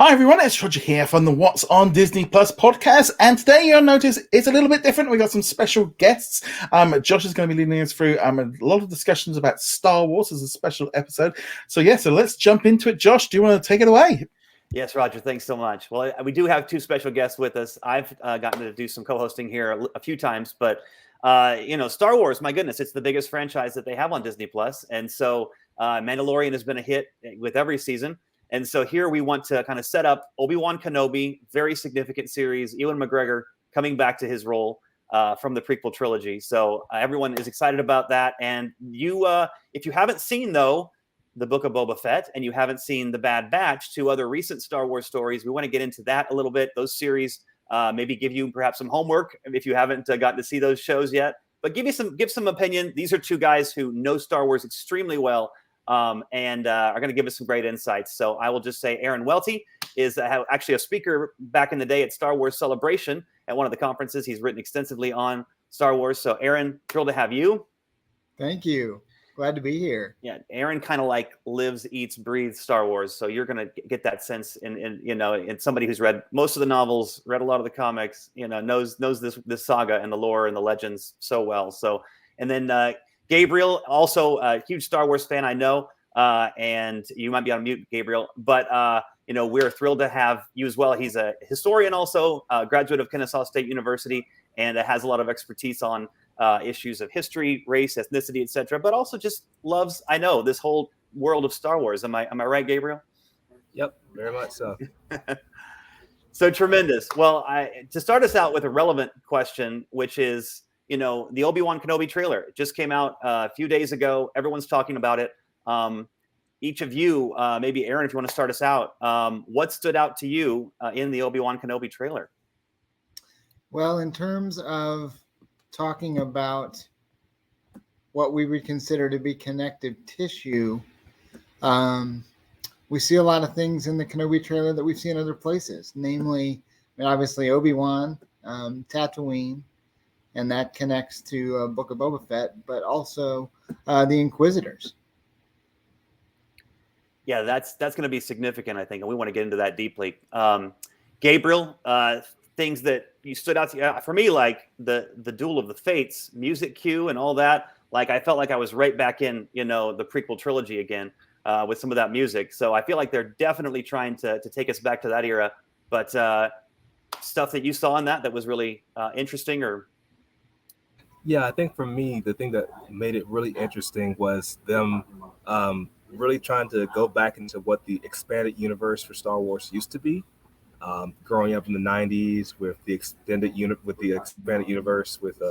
Hi everyone, it's Roger here from the What's on Disney Plus podcast, and today you'll notice it's a little bit different. We got some special guests. Josh is going to be leading us through a lot of discussions about Star Wars as a special episode. So let's jump into it. Josh, do you want to take it away? Yes, Roger, thanks so much. Well, we do have two special guests with us. I've gotten to do some co-hosting here a few times, but Star Wars, my goodness, it's the biggest franchise that they have on Disney Plus, and so Mandalorian has been a hit with every season. And so here we want to kind of set up Obi-Wan Kenobi, very significant series, Ewan McGregor coming back to his role from the prequel trilogy. So everyone is excited about that. And you, if you haven't seen, though, the Book of Boba Fett, and you haven't seen The Bad Batch, two other recent Star Wars stories, we want to get into that a little bit. Those series maybe give you perhaps some homework if you haven't gotten to see those shows yet. But give some opinion. These are two guys who know Star Wars extremely well. And are going to give us some great insights. So I will just say Aaron Welty is actually a speaker back in the day at Star Wars Celebration at one of the conferences. He's written extensively on Star Wars. So Aaron, thrilled to have you. Thank you. Glad to be here. Yeah, Aaron kind of like lives, eats, breathes Star Wars. So you're going to get that sense in somebody who's read most of the novels, read a lot of the comics, knows this saga and the lore and the legends so well. So, and then Gabriel, also a huge Star Wars fan, I know, and you might be on mute, Gabriel, but, we're thrilled to have you as well. He's a historian also, a graduate of Kennesaw State University, and has a lot of expertise on issues of history, race, ethnicity, etc., but also just loves, I know, this whole world of Star Wars. Am I right, Gabriel? Yep, very much so. So tremendous. Well, to start us out with a relevant question, which is, the Obi-Wan Kenobi trailer just came out a few days ago. Everyone's talking about it. Each of you, maybe Aaron, if you want to start us out, what stood out to you in the Obi-Wan Kenobi trailer? Well, in terms of talking about what we would consider to be connective tissue, we see a lot of things in the Kenobi trailer that we've seen other places, namely, obviously Obi-Wan, Tatooine, and that connects to Book of Boba Fett, but also the Inquisitors. Yeah, that's going to be significant, I think, and we want to get into that deeply. Gabriel, things that you stood out to for me, like the Duel of the Fates music cue and all that. Like I felt like I was right back in, the prequel trilogy again with some of that music. So I feel like they're definitely trying to take us back to that era. But stuff that you saw in that was really interesting or. Yeah, I think for me, the thing that made it really interesting was them really trying to go back into what the expanded universe for Star Wars used to be. Growing up in the 90s with the expanded universe with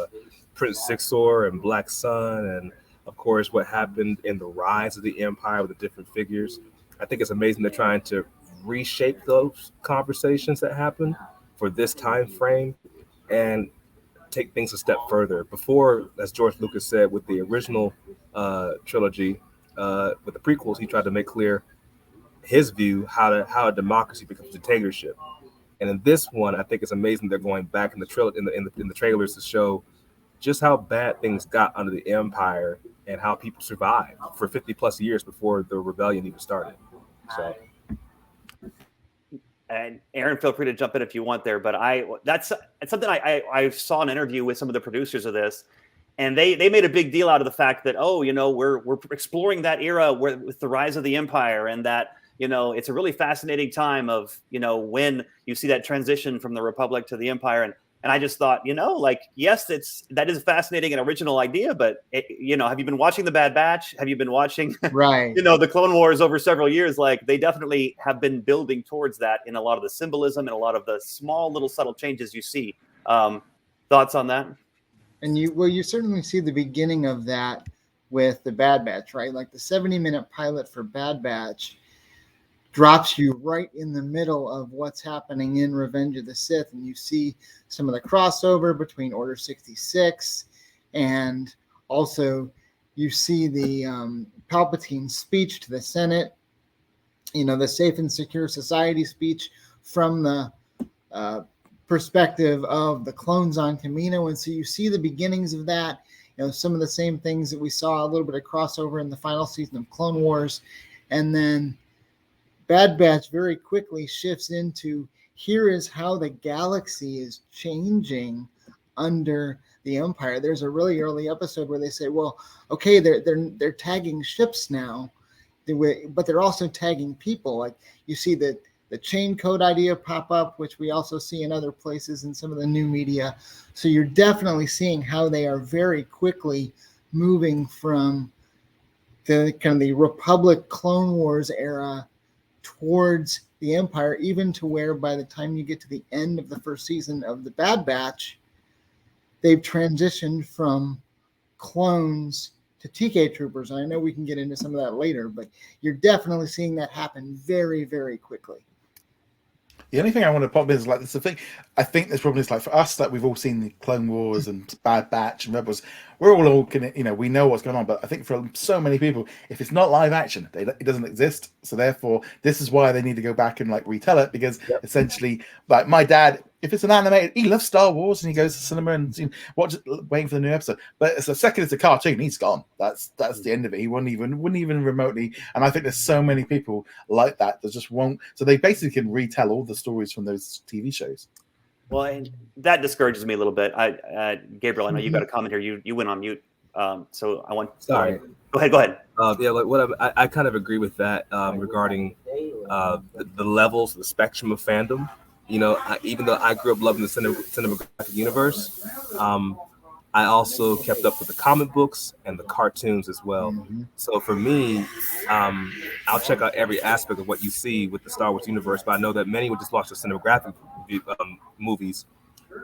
Prince Sixor and Black Sun, and of course what happened in the rise of the Empire with the different figures. I think it's amazing they're trying to reshape those conversations that happened for this time frame and take things a step further. Before, as George Lucas said, with the original trilogy, with the prequels, he tried to make clear his view how a democracy becomes dictatorship. And in this one, I think it's amazing they're going back in the trailers to show just how bad things got under the Empire and how people survived for 50 plus years before the rebellion even started. So. And Aaron, feel free to jump in if you want there, but that's something I saw an interview with some of the producers of this, and they made a big deal out of the fact that, we're exploring that era with the rise of the Empire, and that, it's a really fascinating time of, when you see that transition from the Republic to the Empire. And I just thought, yes, that is a fascinating and original idea, but have you been watching The Bad Batch? Have you been watching, right? The Clone Wars over several years? Like they definitely have been building towards that in a lot of the symbolism and a lot of the small little subtle changes you see. Thoughts on that? And you certainly see the beginning of that with The Bad Batch, right? Like the 70-minute pilot for Bad Batch drops you right in the middle of what's happening in Revenge of the Sith, and you see some of the crossover between Order 66, and also you see the Palpatine speech to the Senate, the Safe and Secure Society speech from the perspective of the clones on Camino, and so you see the beginnings of that, some of the same things that we saw a little bit of crossover in the final season of Clone Wars, and then Bad Batch very quickly shifts into, here is how the galaxy is changing under the Empire. There's a really early episode where they say, well, okay, they're tagging ships now, but they're also tagging people. Like you see the chain code idea pop up, which we also see in other places in some of the new media. So you're definitely seeing how they are very quickly moving from the kind of the Republic Clone Wars era towards the Empire, even to where by the time you get to the end of the first season of the Bad Batch, they've transitioned from clones to TK troopers. And I know we can get into some of that later, but you're definitely seeing that happen very, very quickly. The only thing I want to pop in is like, this the thing. I think there's probably like for us that we've all seen the Clone Wars and Bad Batch and Rebels. We're all gonna, we know what's going on. But I think for so many people, if it's not live action, it doesn't exist. So therefore, this is why they need to go back and like retell it, because essentially, like my dad, if it's an animated, he loves Star Wars and he goes to cinema and waiting for the new episode. But it's the second it's a cartoon, he's gone. That's the end of it. He wouldn't even remotely. And I think there's so many people like that just won't. So they basically can retell all the stories from those TV shows. Well, and that discourages me a little bit. Gabriel, I know you got a comment here. You went on mute, so I want. Sorry. Go ahead. Yeah, like I kind of agree with that regarding the levels, the spectrum of fandom. Even though I grew up loving the cinematographic universe, I also kept up with the comic books and the cartoons as well. Mm-hmm. So for me, I'll check out every aspect of what you see with the Star Wars universe, but I know that many would just watch the cinematographic movies.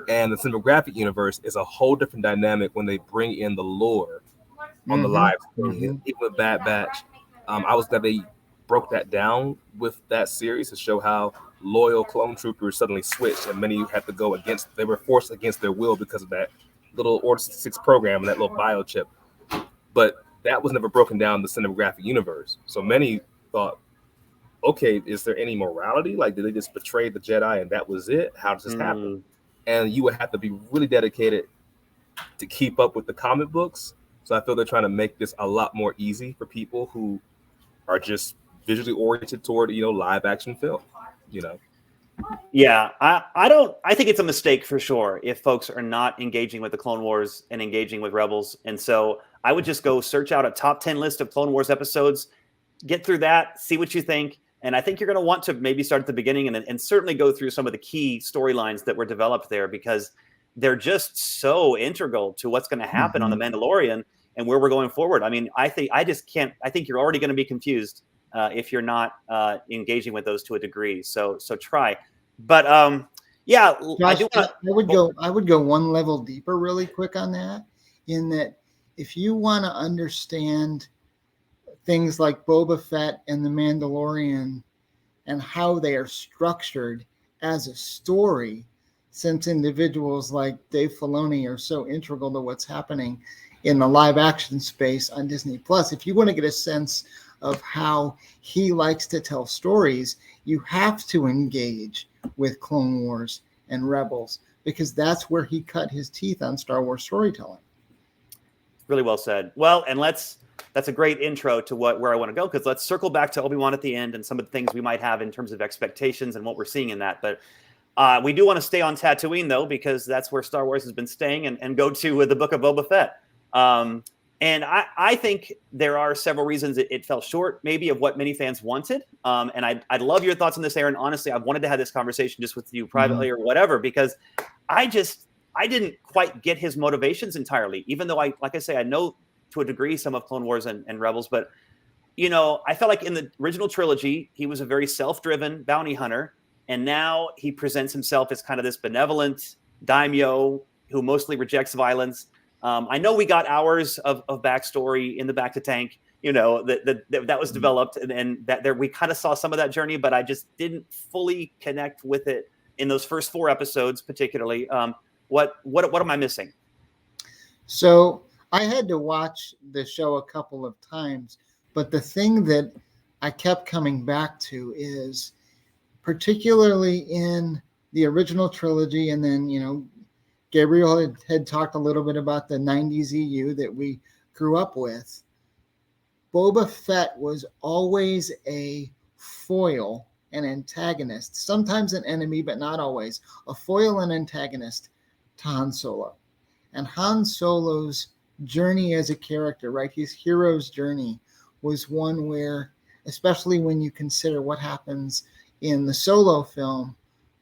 And the cinematographic universe is a whole different dynamic when they bring in the lore on the live screen. Mm-hmm. Even with Bad Batch, I was glad they broke that down with that series to show how loyal clone troopers suddenly switched, and many had to go they were forced against their will because of that little Order 66 program and that little biochip. But that was never broken down in the cinematographic universe. So many thought, okay, is there any morality? Like, did they just betray the Jedi and that was it? How does this happen? And you would have to be really dedicated to keep up with the comic books. So I feel they're trying to make this a lot more easy for people who are just visually oriented toward, live action film, Yeah, I think it's a mistake for sure if folks are not engaging with the Clone Wars and engaging with Rebels. And so I would just go search out a top 10 list of Clone Wars episodes, get through that, see what you think. And I think you're going to want to maybe start at the beginning and certainly go through some of the key storylines that were developed there, because they're just so integral to what's going to happen on The Mandalorian and where we're going forward. I mean, I think you're already going to be confused if you're not engaging with those to a degree. So try. But yeah, Josh, I would go one level deeper really quick on that, in that if you want to understand things like Boba Fett and The Mandalorian and how they are structured as a story, since individuals like Dave Filoni are so integral to what's happening in the live action space on Disney Plus, if you want to get a sense of how he likes to tell stories, you have to engage with Clone Wars and Rebels, because that's where he cut his teeth on Star Wars storytelling. Really well said. Well, and that's a great intro to where I want to go, because let's circle back to Obi-Wan at the end and some of the things we might have in terms of expectations and what we're seeing in that. But we do want to stay on Tatooine, though, because that's where Star Wars has been staying, and go to the Book of Boba Fett. And I think there are several reasons it fell short, maybe, of what many fans wanted. And I'd love your thoughts on this, Aaron. Honestly, I've wanted to have this conversation just with you privately or whatever, because I didn't quite get his motivations entirely, even though I know to a degree some of Clone Wars and Rebels. But, I felt like in the original trilogy, he was a very self-driven bounty hunter. And now he presents himself as kind of this benevolent daimyo who mostly rejects violence. I know we got hours of backstory in the Back to Tank, that was developed, and that there we kind of saw some of that journey, but I just didn't fully connect with it in those first 4 episodes, particularly. What am I missing? So I had to watch the show a couple of times, but the thing that I kept coming back to is, particularly in the original trilogy, and then, Gabriel had talked a little bit about the 90s EU that we grew up with. Boba Fett was always a foil, an antagonist, sometimes an enemy, but not always, a foil and antagonist to Han Solo. And Han Solo's journey as a character, right, his hero's journey, was one where, especially when you consider what happens in the Solo film,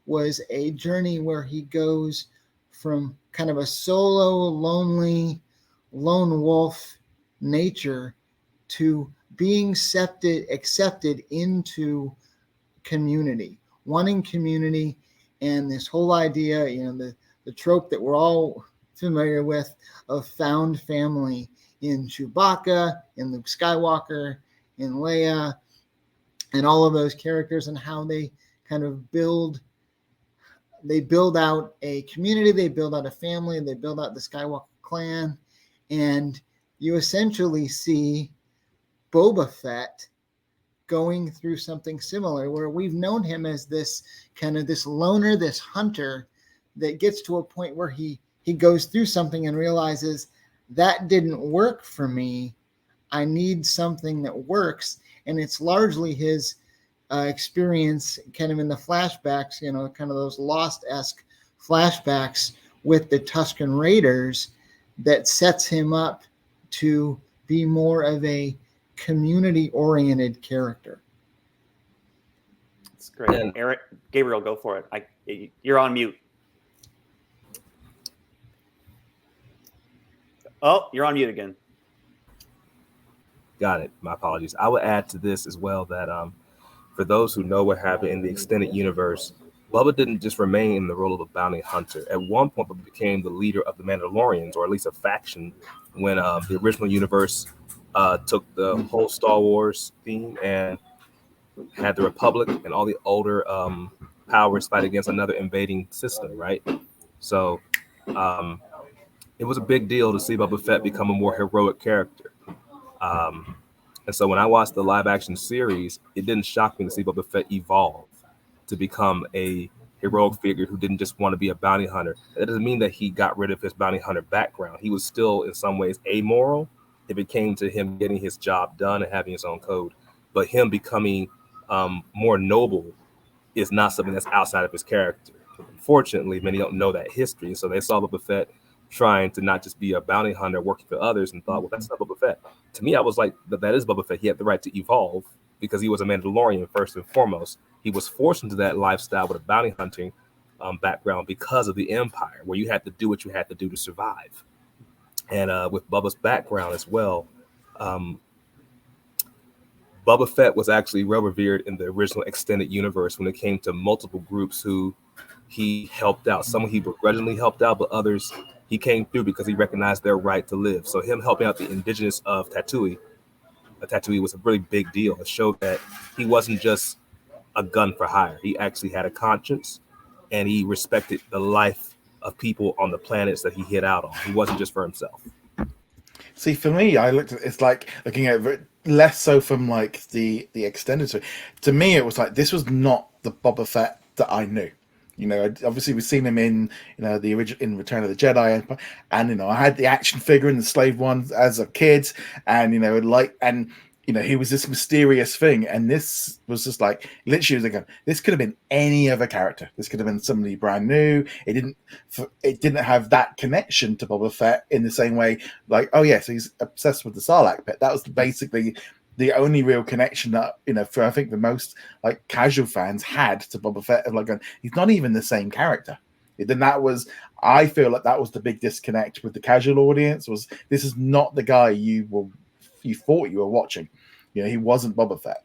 was a journey where he goes from kind of a solo, lonely, lone wolf nature to being accepted into community, wanting community, and this whole idea, the trope that we're all familiar with of found family in Chewbacca, in Luke Skywalker, in Leia, and all of those characters, and how they kind of build out a community, they build out a family, they build out the Skywalker clan, and you essentially see Boba Fett going through something similar, where we've known him as this kind of this loner, this hunter that gets to a point where he goes through something and realizes that didn't work for me. I need something that works. And it's largely his experience kind of in the flashbacks, kind of those Lost-esque flashbacks with the Tuscan Raiders that sets him up to be more of a community-oriented character. That's great. And Eric, Gabriel, go for it. You're on mute. Oh, you're on mute again. Got it. My apologies. I would add to this as well that for those who know what happened in the extended universe, Bubba didn't just remain in the role of a bounty hunter. At one point, Bubba became the leader of the Mandalorians, or at least a faction, when the original universe took the whole Star Wars theme and had the Republic and all the older powers fight against another invading system, right? So it was a big deal to see Boba Fett become a more heroic character. And so when I watched the live action series, it didn't shock me to see Boba Fett evolve to become a heroic figure who didn't just want to be a bounty hunter. That doesn't mean that he got rid of his bounty hunter background. He was still in some ways amoral if it came to him getting his job done and having his own code. But him becoming more noble is not something that's outside of his character. Unfortunately, many don't know that history. So they saw Boba Fett trying to not just be a bounty hunter working for others and thought, well, that's not Boba Fett. To me, I was like, that is Boba Fett. He had the right to evolve because he was a Mandalorian first and foremost. He was forced into that lifestyle with a bounty hunting background because of the Empire, where you had to do what you had to do to survive. And with Bubba's background as well, Boba Fett was actually well revered in the original extended universe when it came to multiple groups who he helped out. Some he begrudgingly helped out, but others he came through because he recognized their right to live. So him helping out the indigenous of Tatooine was a really big deal. It showed that he wasn't just a gun for hire. He actually had a conscience, and he respected the life of people on the planets that he hit out on. He wasn't just for himself. See, for me, I looked at it's like looking at it less so from like the extended story. To me, it was like this was not the Boba Fett that I knew. Obviously we've seen him in the original in Return of the Jedi, and I had the action figure in the Slave One as a kid, and he was this mysterious thing, and this was just like literally was like this could have been any other character. This could have been somebody brand new. It didn't have that connection to Boba Fett in the same way. Like, oh yes, he's obsessed with the Sarlacc pit. That was basically the only real connection that for I think the most like casual fans had to Boba Fett. Like, he's not even the same character. I feel like that was the big disconnect with the casual audience. Was this is not the guy you thought you were watching. He wasn't Boba Fett.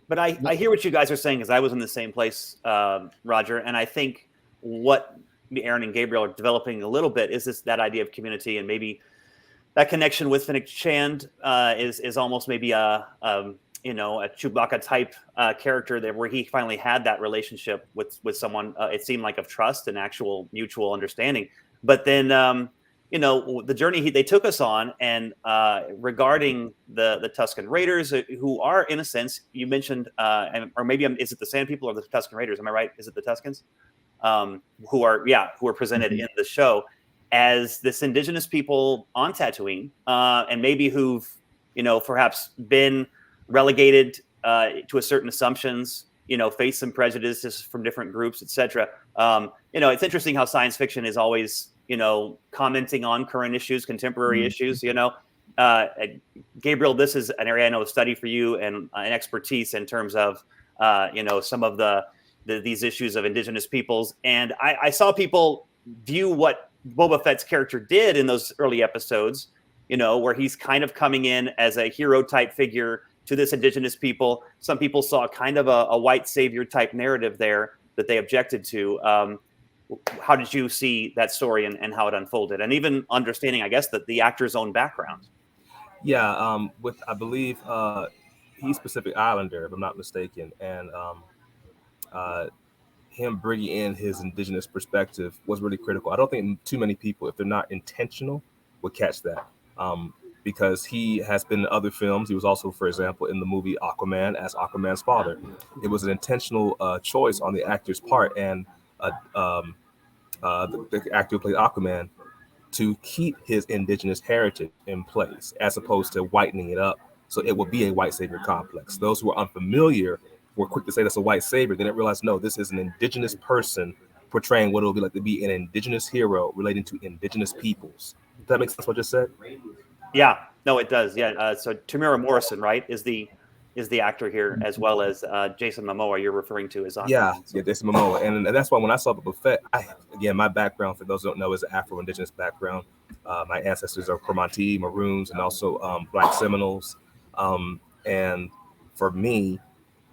But I hear what you guys are saying, because I was in the same place, Roger, and I think what Aaron and Gabriel are developing a little bit is that idea of community, and maybe that connection with Fennec Shand is almost maybe a Chewbacca type character there, where he finally had that relationship with someone. It seemed like of trust and actual mutual understanding. But then the journey they took us on, and regarding the Tuscan Raiders, who are in a sense you mentioned, or maybe is it the Sand People or the Tuscan Raiders? Am I right? Is it the Tuscans? Who are presented in the show as this indigenous people on Tatooine, and maybe who've, perhaps been relegated to a certain assumptions, face some prejudices from different groups, etc. It's interesting how science fiction is always, commenting on current issues, contemporary issues, Gabriel, this is an area I know of study for you and an expertise in terms of, some of these issues of indigenous peoples. And I saw people view what Boba Fett's character did in those early episodes, where he's kind of coming in as a hero type figure to this indigenous people. Some people saw kind of a white savior type narrative there that they objected to. How did you see that story and how it unfolded? And even understanding, I guess, that the actor's own background. Yeah, with I believe he's Pacific Islander, if I'm not mistaken, and him bringing in his indigenous perspective was really critical. I don't think too many people, if they're not intentional, would catch that, because he has been in other films. He was also, for example, in the movie Aquaman as Aquaman's father. It was an intentional choice on the actor's part, and the actor who played Aquaman, to keep his indigenous heritage in place, as opposed to whitening it up so it would be a white savior complex. Those who are unfamiliar were quick to say that's a white savior. They didn't realize, no, this is an indigenous person portraying what it would be like to be an indigenous hero relating to indigenous peoples. Does that make sense what I just said? Yeah, no, it does. Yeah, so Tamara Morrison, right, is the actor here, as well as Jason Momoa you're referring to as Aquaman. Yeah, Jason Momoa. And that's why when I saw Boba Fett, again, my background, for those who don't know, is an Afro-Indigenous background. My ancestors are Cromartie, Maroons, and also Black Seminoles. And for me,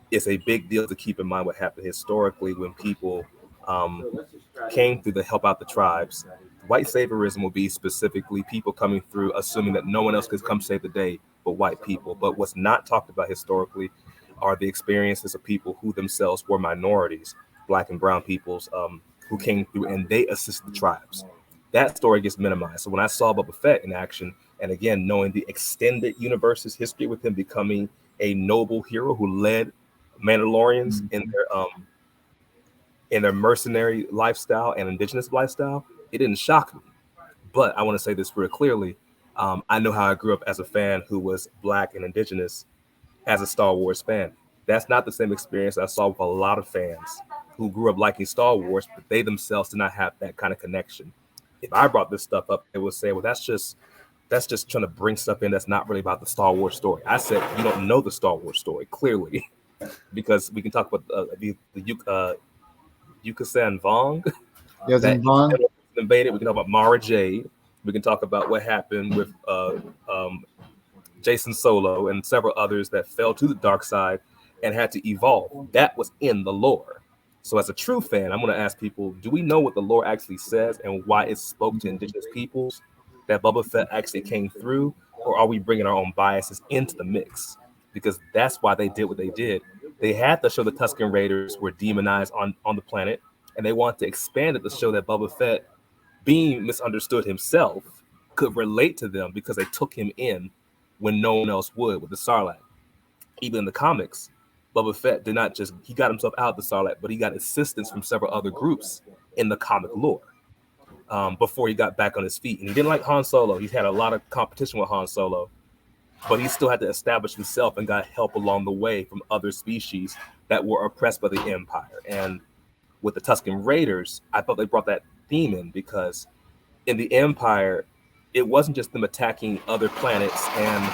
it's a big deal to keep in mind what happened historically when people came through to help out the tribes. White saviorism will be specifically people coming through assuming that no one else could come save the day but white people. But what's not talked about historically are the experiences of people who themselves were minorities, Black and brown peoples, who came through and they assisted the tribes. That story gets minimized. So when I saw Boba Fett in action, and again, knowing the extended universe's history with him becoming a noble hero who led Mandalorians in their mercenary lifestyle and indigenous lifestyle, it didn't shock me. But I want to say this real clearly. I know how I grew up as a fan who was Black and indigenous as a Star Wars fan. That's not the same experience I saw with a lot of fans who grew up liking Star Wars, but they themselves did not have that kind of connection. If I brought this stuff up, they would say, well, that's just trying to bring stuff in that's not really about the Star Wars story. I said, you don't know the Star Wars story, clearly, because we can talk about the Yucatan Vong. Yucatan Vong invaded. We can talk about Mara Jade. We can talk about what happened with Jason Solo and several others that fell to the dark side and had to evolve. That was in the lore. So as a true fan, I'm going to ask people, do we know what the lore actually says and why it spoke to indigenous peoples that Boba Fett actually came through? Or are we bringing our own biases into the mix? Because that's why they did what they did. They had to show the Tuscan Raiders were demonized on the planet, and they wanted to expand it to show that Boba Fett, being misunderstood himself, could relate to them because they took him in when no one else would with the Sarlacc. Even in the comics, Boba Fett did not just, he got himself out of the Sarlacc, but he got assistance from several other groups in the comic lore before he got back on his feet. And he didn't like Han Solo. He's had a lot of competition with Han Solo, but he still had to establish himself and got help along the way from other species that were oppressed by the Empire. And with the Tuscan Raiders, I thought they brought that theme in because in the Empire, it wasn't just them attacking other planets and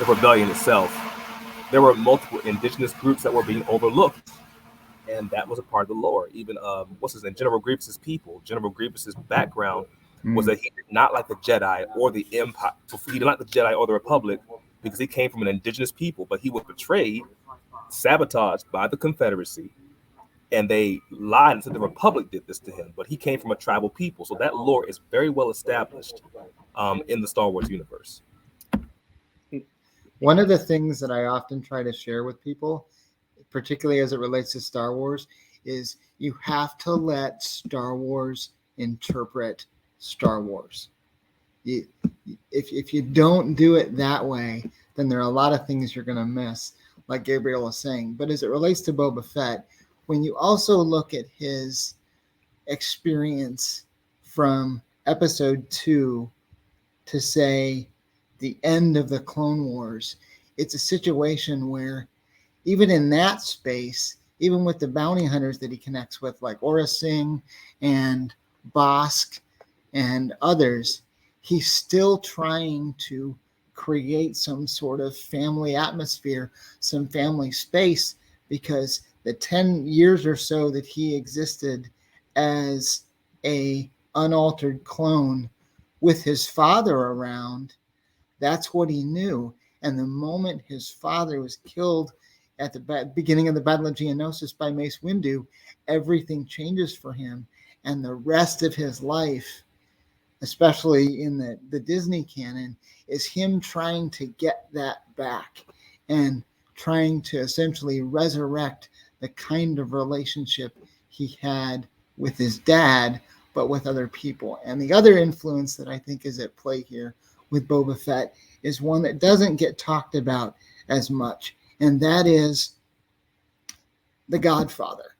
the rebellion itself. There were multiple indigenous groups that were being overlooked, and that was a part of the lore. Even what's his name, General Grievous' people. General Grievous' background was that he did not like the Jedi or the Empire. He did not like the Jedi or the Republic because he came from an indigenous people, but he was betrayed, sabotaged by the Confederacy, and they lied and said the Republic did this to him. But he came from a tribal people, so that lore is very well established in the Star Wars universe. One of the things that I often try to share with people, particularly as it relates to Star Wars, is you have to let Star Wars interpret Star Wars. If you don't do it that way, then there are a lot of things you're going to miss, like Gabriel was saying. But as it relates to Boba Fett, when you also look at his experience from episode 2 to say the end of the Clone Wars, it's a situation where even in that space, even with the bounty hunters that he connects with, like Aura Singh and Bosk and others, he's still trying to create some sort of family atmosphere, some family space, because the 10 years or so that he existed as a unaltered clone with his father around, that's what he knew. And the moment his father was killed at the beginning of the Battle of Geonosis by Mace Windu, everything changes for him. And the rest of his life, especially in the Disney canon, is him trying to get that back and trying to essentially resurrect the kind of relationship he had with his dad, but with other people. And the other influence that I think is at play here with Boba Fett is one that doesn't get talked about as much, and that is The Godfather.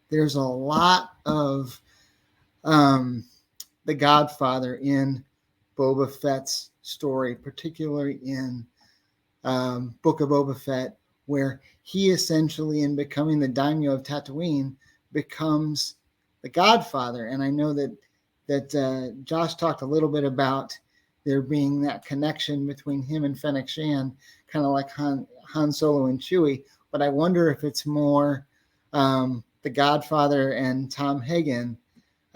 There's a lot of The Godfather in Boba Fett's story, particularly in Book of Boba Fett, where he essentially, in becoming the daimyo of Tatooine, becomes the Godfather. And I know that Josh talked a little bit about there being that connection between him and Fennec Shand, kind of like Han Solo and Chewie. But I wonder if it's more the Godfather and Tom Hagen,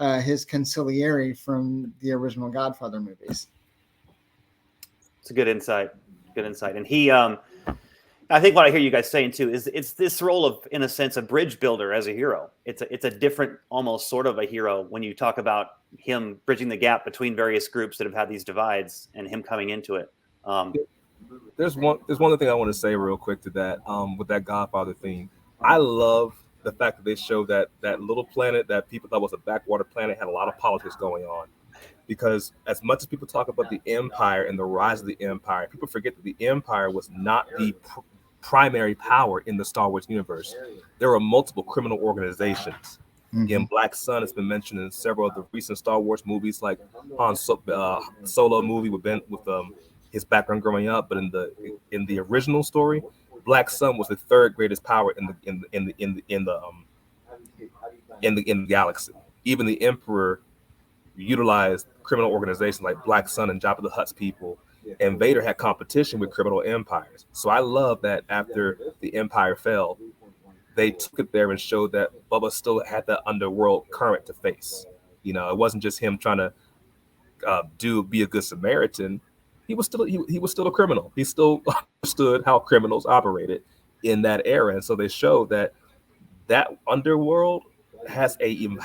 his consigliere from the original Godfather movies. It's a good insight. Good insight. And he, I think what I hear you guys saying too is it's this role of, in a sense, a bridge builder as a hero. It's a different, almost sort of a hero when you talk about him bridging the gap between various groups that have had these divides and him coming into it. There's one other thing I want to say real quick to that, with that Godfather theme. I love the fact that they show that little planet that people thought was a backwater planet had a lot of politics going on. Because as much as people talk about the Empire and the rise of the Empire, people forget that the Empire was not the primary power in the Star Wars universe. There were multiple criminal organizations. Mm-hmm. Again, Black Sun has been mentioned in several of the recent Star Wars movies, like Han Solo movie with his background growing up. But in the original story, Black Sun was the third greatest power in the galaxy. Even the Emperor utilized criminal organizations like Black Sun and Jabba the Hutt's people, and Vader had competition with criminal empires. So I love that after the Empire fell, they took it there and showed that Bubba still had that underworld current to face. You know, it wasn't just him trying to be a good Samaritan. He was still a criminal. He still understood how criminals operated in that era, and so they showed that underworld has an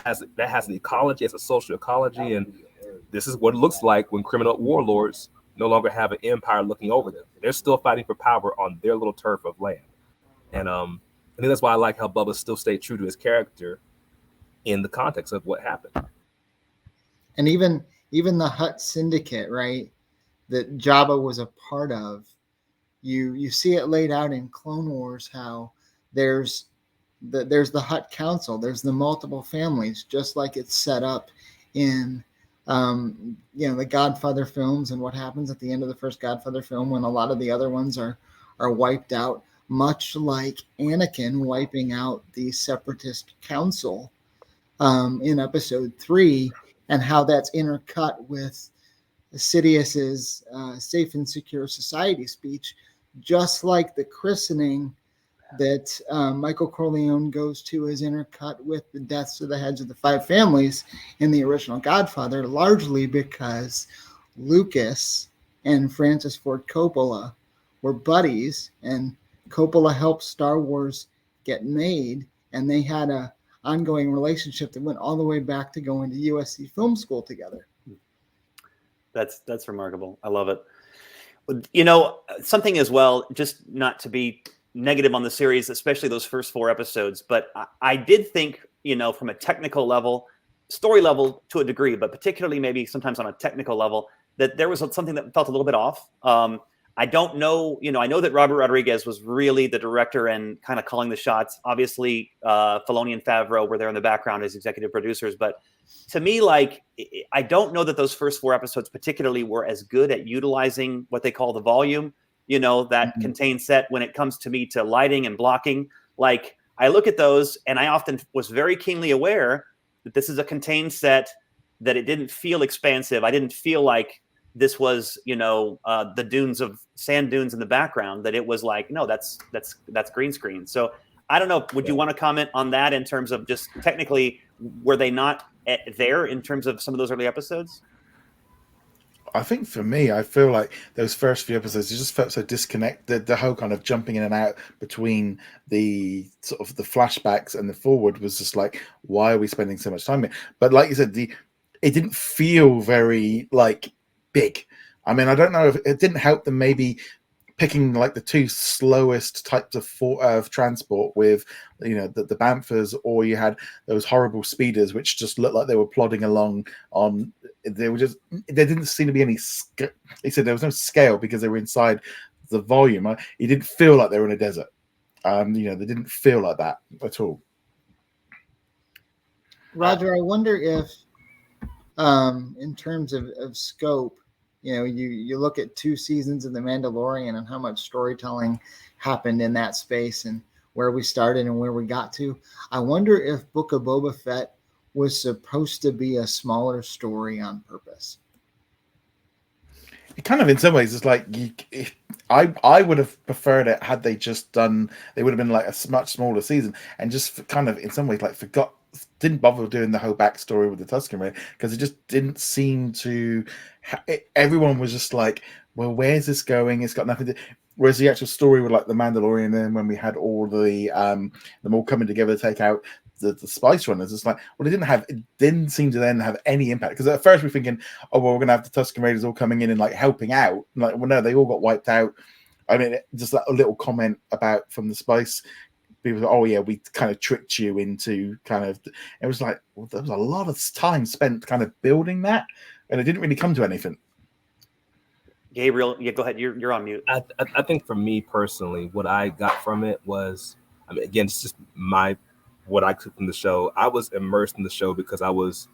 ecology, has a social ecology, and this is what it looks like when criminal warlords no longer have an empire looking over them. They're still fighting for power on their little turf of land. And I think that's why I like how Bubba still stayed true to his character in the context of what happened. And even the Hutt Syndicate, right, that Jabba was a part of, you see it laid out in Clone Wars, how there's the Hutt Council, there's the multiple families, just like it's set up in the Godfather films, and what happens at the end of the first Godfather film when a lot of the other ones are wiped out, much like Anakin wiping out the Separatist Council in Episode 3, and how that's intercut with Sidious's Safe and Secure Society speech, just like the christening that Michael Corleone goes to is intercut with the deaths of the heads of the five families in the original Godfather, largely because Lucas and Francis Ford Coppola were buddies, and Coppola helped Star Wars get made, and they had a ongoing relationship that went all the way back to going to USC Film School together. That's remarkable. I love it. You know, something as well, just not to be negative on the series, especially those first 4 episodes, but I did think, from a technical level, story level to a degree, but particularly maybe sometimes on a technical level, that there was something that felt a little bit off. I don't know, I know that Robert Rodriguez was really the director and kind of calling the shots. Obviously, Filoni and Favreau were there in the background as executive producers, but to me, I don't know that those first 4 episodes particularly were as good at utilizing what they call the volume. that Mhm. contained set when it comes to me to lighting and blocking. Like, I look at those and I often was very keenly aware that this is a contained set, that it didn't feel expansive. I didn't feel like this was, the sand dunes in the background, that it was like, no, that's green screen. So I don't know. Would you want to comment on that in terms of just technically, were they not there in terms of some of those early episodes? I think for me, I feel like those first few episodes, it just felt so disconnected. The whole kind of jumping in and out between the sort of the flashbacks and the forward was just like, why are we spending so much time here? But like you said, it didn't feel very like big. I mean, I don't know if it didn't help them maybe picking like the two slowest types of transport with the Banthas, or you had those horrible speeders which just looked like they were plodding along on. There didn't seem to be any. He said there was no scale because they were inside the volume. It didn't feel like they were in a desert. They didn't feel like that at all. Roger, I wonder if, in terms of scope, you look at 2 seasons of The Mandalorian and how much storytelling happened in that space and where we started and where we got to. I wonder if Book of Boba Fett was supposed to be a smaller story on purpose. It kind of, in some ways, it's like I would have preferred it had they just done. They would have been like a much smaller season and just kind of, in some ways, like didn't bother doing the whole backstory with the Tuscan Raiders because it just didn't seem to. Everyone was just like, well, where's this going? It's got nothing to. Whereas the actual story with like the Mandalorian, then when we had all the them all coming together to take out the Spice Runners, it's like, well, it didn't seem to then have any impact, because at first we're thinking, oh well, we're gonna have the Tuscan Raiders all coming in and like helping out. Like, well, no, they all got wiped out. I mean, just that little comment about from the Spice people, like, oh yeah, we kind of tricked you into kind of. It was like, well, there was a lot of time spent kind of building that, and it didn't really come to anything. Gabriel, yeah, go ahead. You're on mute. I think for me personally, what I got from it was, I mean, again, it's just what I took from the show. I was immersed in the show because I was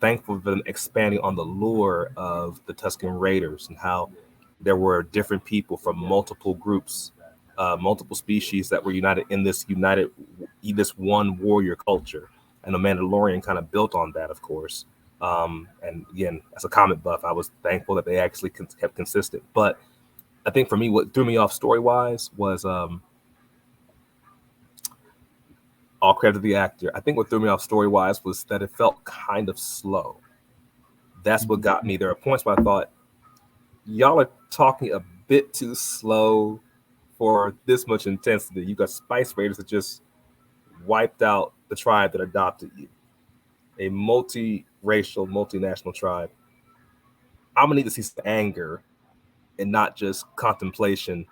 thankful for them expanding on the lore of the Tuscan Raiders and how there were different people from multiple groups, multiple species that were united in this one warrior culture. And the Mandalorian kind of built on that, of course. And again, as a comic buff, I was thankful that they actually kept consistent. But I think for me, what threw me off story-wise was all credit to the actor. I think what threw me off story-wise was that it felt kind of slow. That's what got me. There are points where I thought, y'all are talking a bit too slow for this much intensity. You got Spice Raiders that just wiped out the tribe that adopted you. A multi-racial, multinational tribe. I'm gonna need to see some anger and not just contemplation,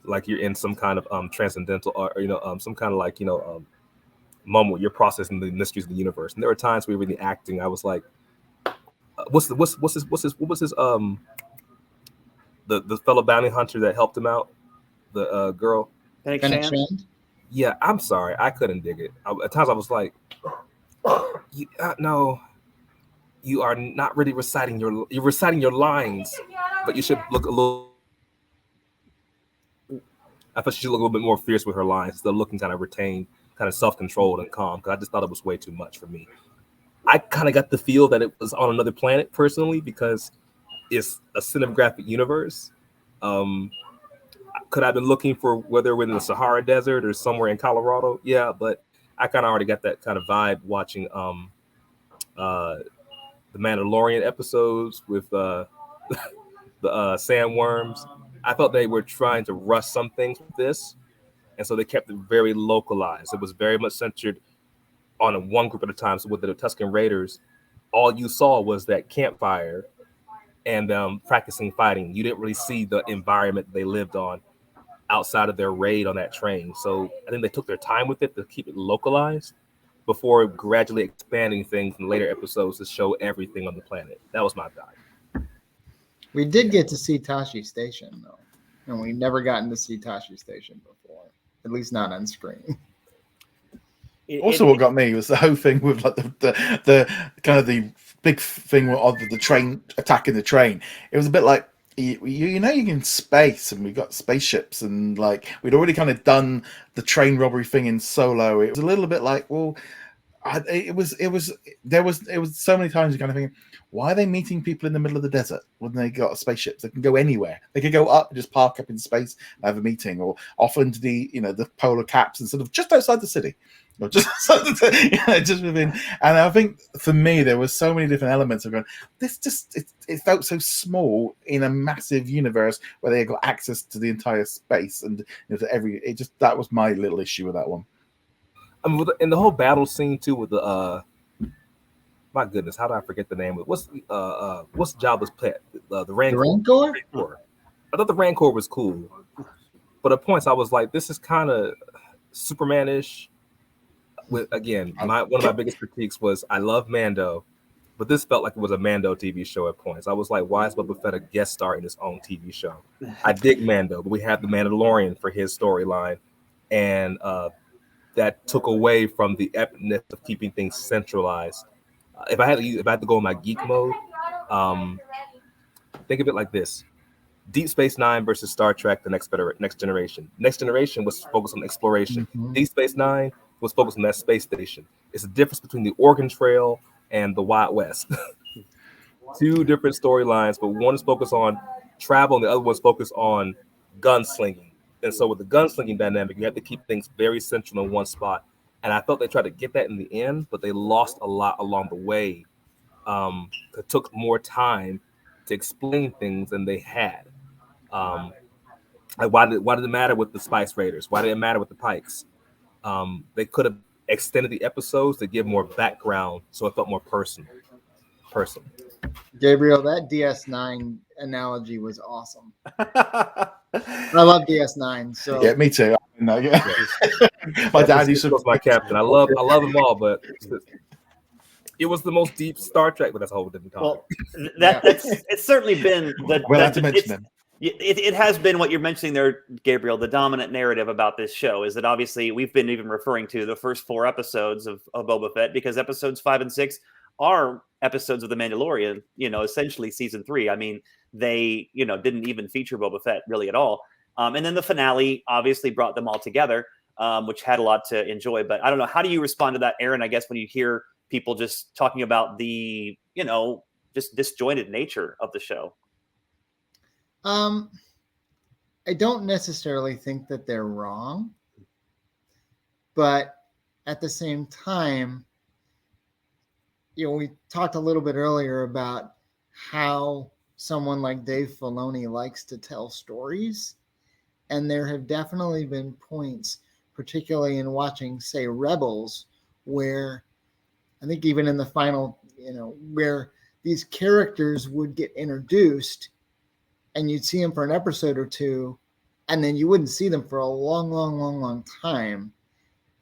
like you're in some kind of transcendental or some kind of like moment where you're processing the mysteries of the universe. And there were times we were really acting. I was like, what was his the fellow bounty hunter that helped him out, the girl. Fennec Shand? Yeah, I'm sorry, I couldn't dig it. At times I was like, no, you are not really reciting you're reciting your lines, but you should look a little. I thought she should look a little bit more fierce with her lines, still looking kind of retained, kind of self-controlled and calm. Because I just thought it was way too much for me. I kind of got the feel that it was on another planet personally, because it's a cinematographic universe. Could I have been looking for whether we're in the Sahara Desert or somewhere in Colorado? Yeah, but I kind of already got that kind of vibe watching the Mandalorian episodes with the sandworms. I felt they were trying to rush some things with this, and so they kept it very localized. It was very much centered on one group at a time. So with the Tuscan Raiders, all you saw was that campfire and practicing fighting. You didn't really see the environment they lived on outside of their raid on that train. So I think they took their time with it to keep it localized before gradually expanding things in later episodes to show everything on the planet. That was my vibe. We did get to see Tashi Station, though, and we never gotten to see Tashi Station before, at least not on screen. Also, what got me was the whole thing with like the kind of the big thing of the train attacking the train. It was a bit like, you know, you can space, and we got spaceships, and like we'd already kind of done the train robbery thing in Solo. It was a little bit like, well, it was so many times you kind of thinking, why are they meeting people in the middle of the desert when they got spaceships? They can go anywhere. They could go up and just park up in space and have a meeting, or off into the polar caps instead of just outside the city, or just just within. And I think for me there was so many different elements of going. It felt so small in a massive universe where they got access to the entire space and to that was my little issue with that one. In the whole battle scene too, with the my goodness, how do I forget the name of what's Jabba's pet? The Rancor. The Rancor? I thought the Rancor was cool, but at points I was like, this is kind of Superman-ish. With again, one of my biggest critiques was I love Mando, but this felt like it was a Mando TV show at points. I was like, why is Boba Fett a guest star in his own TV show? I dig Mando, but we have the Mandalorian for his storyline, and that took away from the epicness of keeping things centralized. If I had to go in my geek mode, think of it like this: Deep Space Nine versus Star Trek: The Next Generation. Next Generation was focused on exploration. Mm-hmm. Deep Space Nine was focused on that space station. It's the difference between the Oregon Trail and the Wild West. Two different storylines, but one is focused on travel and the other one's focused on gunslinging. And so with the gunslinging dynamic, you have to keep things very central in one spot. And I felt they tried to get that in the end, but they lost a lot along the way. It took more time to explain things than they had. Like why did it matter with the Spice Raiders? Why did it matter with the Pikes? They could have extended the episodes to give more background, so it felt more personal. Gabriel, that DS9 analogy was awesome. I love DS9. So yeah, me too. My dad used to was my captain. I love them all, but it was the most deep Star Trek. But that's a whole different topic. Well, it's certainly been we'll have to mention them. It has been what you're mentioning there, Gabriel. The dominant narrative about this show is that obviously we've been even referring to the first 4 episodes of Boba Fett, because episodes 5 and 6 are episodes of The Mandalorian, essentially season 3. I mean, they, didn't even feature Boba Fett really at all. And then the finale obviously brought them all together, which had a lot to enjoy. But I don't know, how do you respond to that, Aaron? I guess when you hear people just talking about the, just disjointed nature of the show. I don't necessarily think that they're wrong, but at the same time, we talked a little bit earlier about how someone like Dave Filoni likes to tell stories. And there have definitely been points, particularly in watching, say, Rebels, where I think even in the final, where these characters would get introduced and you'd see them for an episode or two, and then you wouldn't see them for a long time.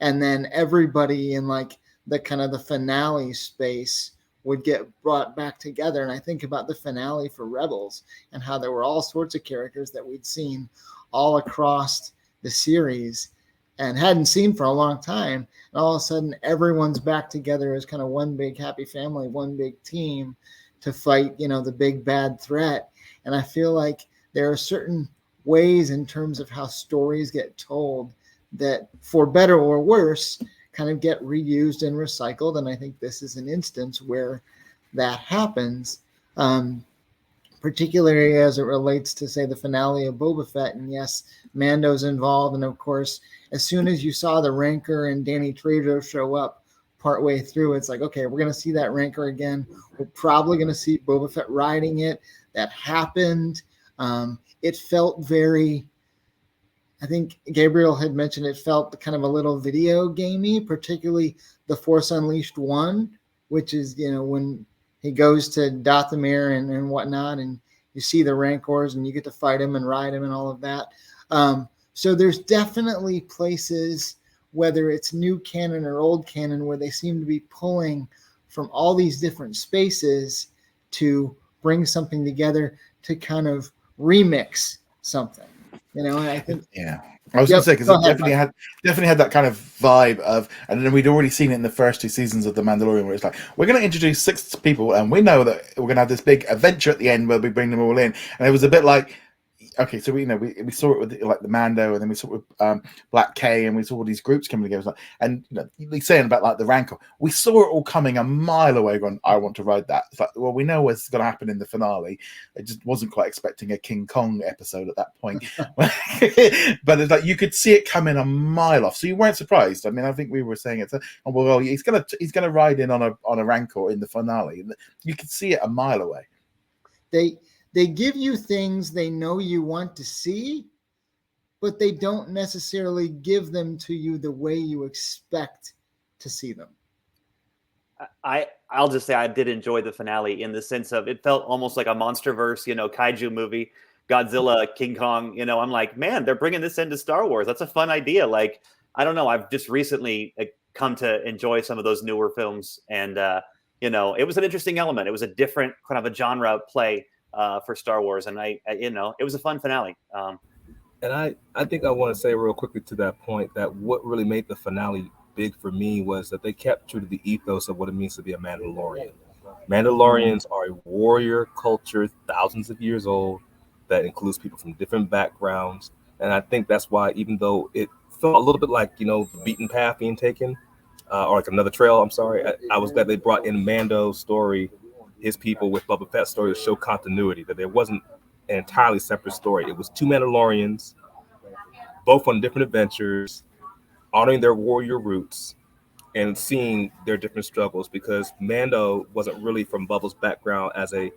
And then everybody in like the kind of the finale space would get brought back together. And I think about the finale for Rebels and how there were all sorts of characters that we'd seen all across the series and hadn't seen for a long time. And all of a sudden, everyone's back together as kind of one big happy family, one big team to fight, the big bad threat. And I feel like there are certain ways in terms of how stories get told that, for better or worse, kind of get reused and recycled. And I think this is an instance where that happens, particularly as it relates to, say, the finale of Boba Fett. And yes, Mando's involved. And of course, as soon as you saw the Rancor and Danny Trejo show up partway through, it's like, okay, we're going to see that Rancor again. We're probably going to see Boba Fett riding it. That happened. It felt very, I think Gabriel had mentioned, it felt kind of a little video gamey, particularly the Force Unleashed 1, which is, when he goes to Dathomir and whatnot, and you see the Rancors and you get to fight him and ride him and all of that. So there's definitely places, whether it's new canon or old canon, where they seem to be pulling from all these different spaces to bring something together to kind of remix something. You know, and I think Yeah, I was going to say because it definitely had that kind of vibe of, and then we'd already seen it in the first 2 seasons of The Mandalorian, where it's like we're going to introduce 6 people, and we know that we're going to have this big adventure at the end where we bring them all in, and it was a bit like. Okay, so we saw it with like the Mando, and then we saw it with Black K, and we saw all these groups coming together. And saying about like the Rancor, we saw it all coming a mile away. Going, I want to ride that. It's like, well, we know what's going to happen in the finale. I just wasn't quite expecting a King Kong episode at that point, but it's like you could see it coming a mile off, so you weren't surprised. I mean, I think we were saying it. Well, he's gonna ride in on a Rancor in the finale, and you could see it a mile away. They give you things they know you want to see, but they don't necessarily give them to you the way you expect to see them. I'll just say I did enjoy the finale in the sense of it felt almost like a MonsterVerse, kaiju movie, Godzilla, King Kong. I'm like, man, they're bringing this into Star Wars. That's a fun idea. Like, I don't know. I've just recently come to enjoy some of those newer films, and it was an interesting element. It was a different kind of a genre play. For Star Wars, and it was a fun finale. And I think I want to say real quickly to that point that what really made the finale big for me was that they kept true to the ethos of what it means to be a Mandalorian. Mandalorians are a warrior culture, thousands of years old, that includes people from different backgrounds. And I think that's why, even though it felt a little bit like, the beaten path being taken, or like another trail, I'm sorry, I was glad they brought in Mando's story, his people, with Boba Fett's story, to show continuity, that there wasn't an entirely separate story. It was 2 Mandalorians, both on different adventures, honoring their warrior roots and seeing their different struggles, because Mando wasn't really from Bubba's background as a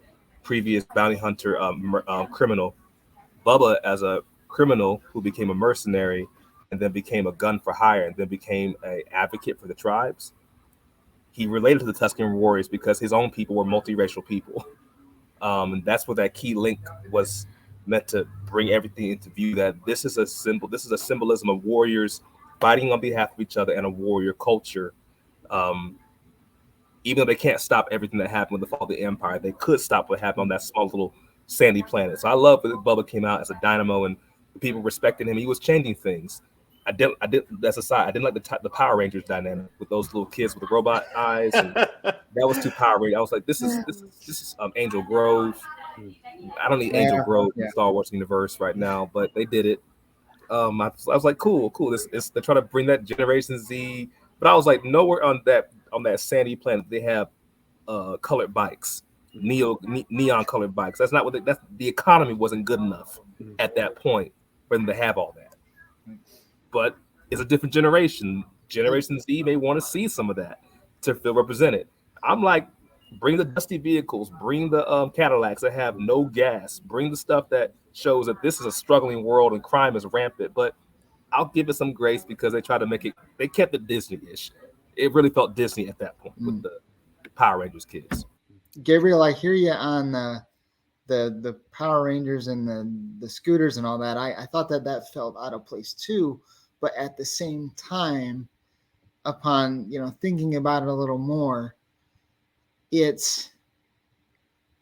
previous bounty hunter criminal. Bubba as a criminal who became a mercenary and then became a gun for hire and then became an advocate for the tribes. He related to the Tuscan warriors because his own people were multiracial people. And that's what that key link was meant to bring everything into view, that this is a symbolism of warriors fighting on behalf of each other and a warrior culture. Even though they can't stop everything that happened with the fall of the Empire, they could stop what happened on that small little sandy planet. So I love that Bubba came out as a dynamo and the people respected him. He was changing things. I didn't. That's aside. I didn't like the Power Rangers dynamic with those little kids with the robot eyes. And that was too Power Ranger. I was like, this is Angel Grove. I don't need Angel Grove in the Star Wars universe right now, but they did it. I was like, cool. They're trying to bring that Generation Z, but I was like, nowhere on that sandy planet they have colored bikes, neon colored bikes. That's not what. The economy wasn't good enough at that point for them to have all that. But it's a different generation. Generation Z may want to see some of that to feel represented. I'm like, bring the dusty vehicles, bring the Cadillacs that have no gas, bring the stuff that shows that this is a struggling world and crime is rampant. But I'll give it some grace because they try to make it, they kept it Disney-ish. It really felt Disney at that point with the Power Rangers kids. Gabriel, I hear you on the Power Rangers and the scooters and all that. I thought that felt out of place too. But at the same time, upon thinking about it a little more, it's,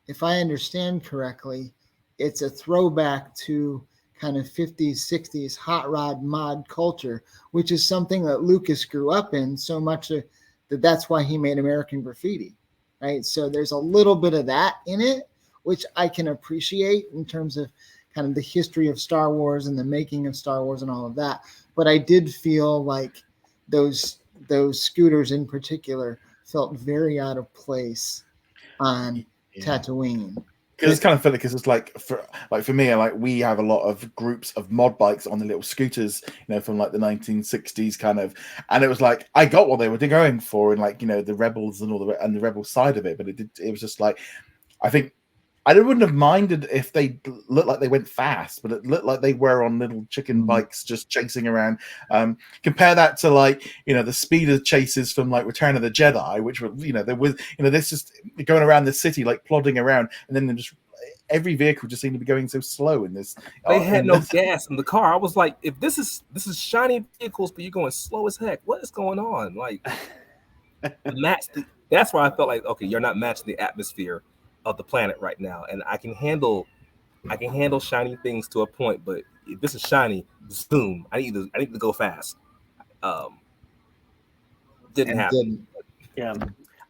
if I understand correctly, it's a throwback to kind of 50s, 60s hot rod mod culture, which is something that Lucas grew up in so much that that's why he made American Graffiti, right? So there's a little bit of that in it, which I can appreciate in terms of kind of the history of Star Wars and the making of Star Wars and all of that. But I did feel like those scooters in particular felt very out of place on Tatooine. Because it's kind of funny because it's like for me, like we have a lot of groups of mod bikes on the little scooters, from like the 1960s kind of, and it was like I got what they were going for, and like the rebels and all the rebel side of it, but it was just like I think I wouldn't have minded if they looked like they went fast, but it looked like they were on little chicken bikes just chasing around. Compare that to like, the speeder chases from like Return of the Jedi, which were, there was, this just going around the city, like plodding around, and then just every vehicle just seemed to be going so slow in this. They had no gas in the car. I was like, if this is shiny vehicles, but you're going slow as heck, what is going on? Like, that's why I felt like, okay, you're not matching the atmosphere of the planet right now, and I can handle I can handle shiny things to a point, but if this is shiny, zoom. I need to go fast. Didn't And happen. Yeah.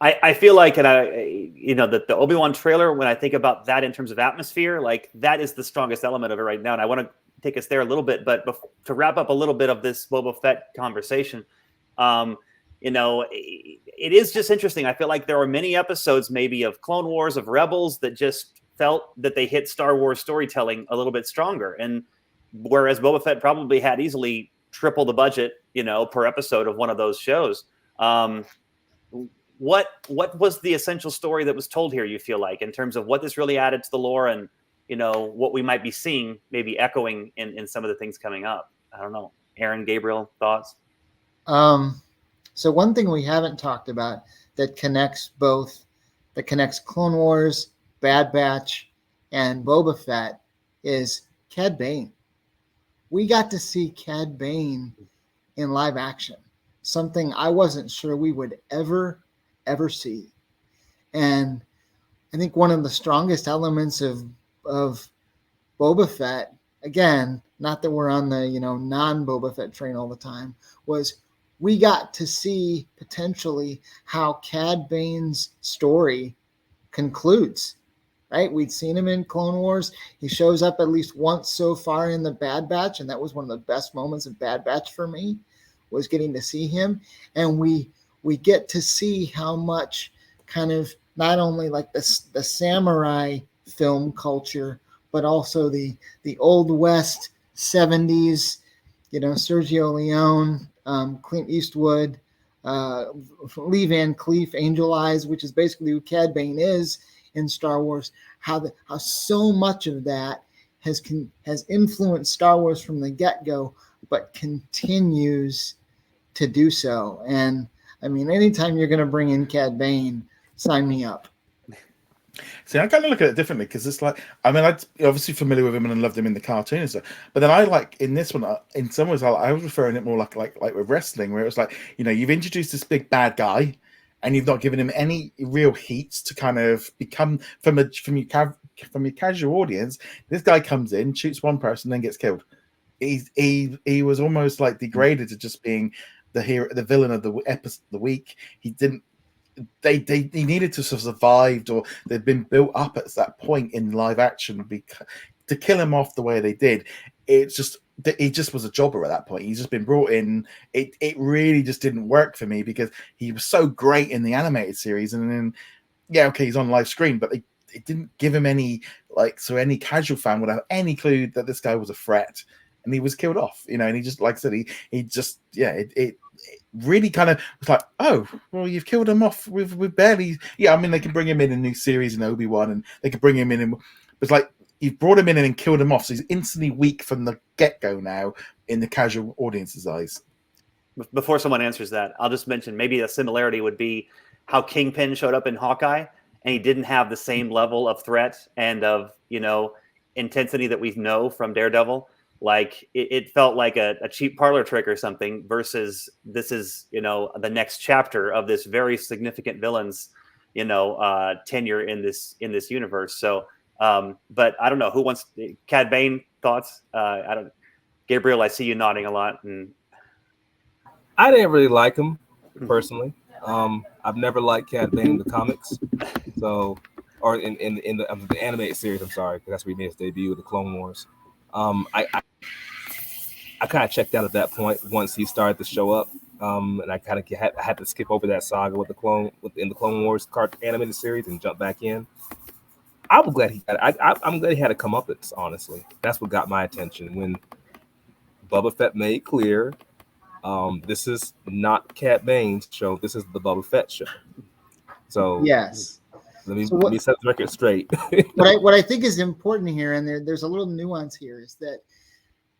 I feel like, and that the Obi-Wan trailer, when I think about that in terms of atmosphere, like that is the strongest element of it right now. And I want to take us there a little bit, but to wrap up a little bit of this Boba Fett conversation, it is just interesting. I feel like there are many episodes maybe of Clone Wars, of Rebels, that just felt that they hit Star Wars storytelling a little bit stronger. And whereas Boba Fett probably had easily triple the budget, per episode of one of those shows. What was the essential story that was told here, you feel like, in terms of what this really added to the lore and, what we might be seeing, maybe echoing in some of the things coming up? I don't know. Aaron, Gabriel, thoughts? So one thing we haven't talked about that connects Clone Wars, Bad Batch, and Boba Fett is Cad Bane. We got to see Cad Bane in live action, something I wasn't sure we would ever see. And I think one of the strongest elements of Boba Fett, again, not that we're on the non-Boba Fett train all the time, was we got to see potentially how Cad Bane's story concludes. Right? We'd seen him in Clone Wars. He shows up at least once so far in the Bad Batch, and that was one of the best moments of Bad Batch for me, was getting to see him. And we get to see how much kind of not only like the samurai film culture, but also the Old West 70s, Sergio Leone, Clint Eastwood, Lee Van Cleef, Angel Eyes, which is basically who Cad Bane is in Star Wars, how so much of that has influenced Star Wars from the get-go, but continues to do so. And I mean, anytime you're going to bring in Cad Bane, sign me up. See, I kind of look at it differently because it's like, I mean, I'm obviously familiar with him and loved him in the cartoon and stuff. But then I like in this one, in some ways, I was referring it more like with wrestling, where it was like, you've introduced this big bad guy, and you've not given him any real heat to kind of become from your casual audience. This guy comes in, shoots one person, then gets killed. He was almost like degraded to just being the hero, the villain of the episode, the week. He didn't. They needed to have survived, or they'd been built up at that point in live action to kill him off the way they did. He just was a jobber at that point. He's just been brought in. It really just didn't work for me because he was so great in the animated series, and then he's on live screen, but it didn't give him any so any casual fan would have any clue that this guy was a threat, and he was killed off. And he just, like I said, he just it really kind of was like, oh, well, you've killed him off with barely. I mean, they can bring him in a new series in Obi-Wan, and they could bring him in, and it's like you've brought him in and killed him off, so he's instantly weak from the get-go now in the casual audience's eyes. Before someone answers that, I'll just mention maybe a similarity would be how Kingpin showed up in Hawkeye, and he didn't have the same level of threat and of intensity that we know from Daredevil. Like it felt like a cheap parlor trick or something, versus this is, the next chapter of this very significant villain's, tenure in this universe. So, but I don't know who wants Cad Bane thoughts. Gabriel, I see you nodding a lot. And I didn't really like him personally. I've never liked Cad Bane in the comics. So, or in the animated series, I'm sorry, because that's where he made his debut with the Clone Wars. I kind of checked out at that point once he started to show up, and I kind of had to skip over that saga in the Clone Wars animated series and jump back in. I'm glad he had to come up with this. Honestly, that's what got my attention when Boba Fett made clear, this is not Cad Bane's show. This is the Boba Fett show. So yes. Let me set the record straight. what I think is important here, and there's a little nuance here, is that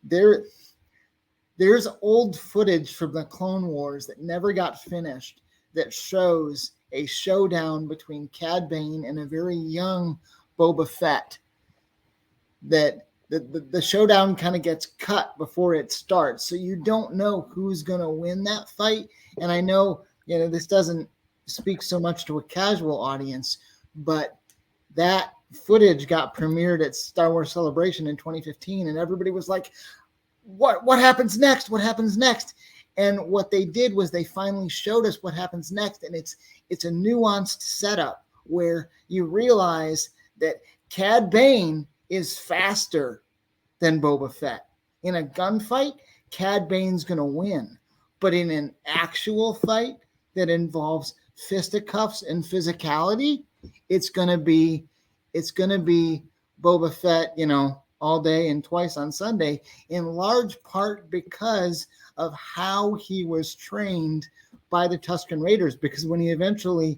there's old footage from the Clone Wars that never got finished that shows a showdown between Cad Bane and a very young Boba Fett. That the showdown kind of gets cut before it starts, so you don't know who's going to win that fight. And I know this doesn't speak so much to a casual audience, but that footage got premiered at Star Wars Celebration in 2015, and everybody was like, what happens next? What happens next? And what they did was they finally showed us what happens next, and it's a nuanced setup where you realize that Cad Bane is faster than Boba Fett. In a gunfight, Cad Bane's going to win. But in an actual fight that involves fisticuffs and physicality, it's going to be Boba Fett, all day and twice on Sunday, in large part because of how he was trained by the Tuscan Raiders. Because when he eventually,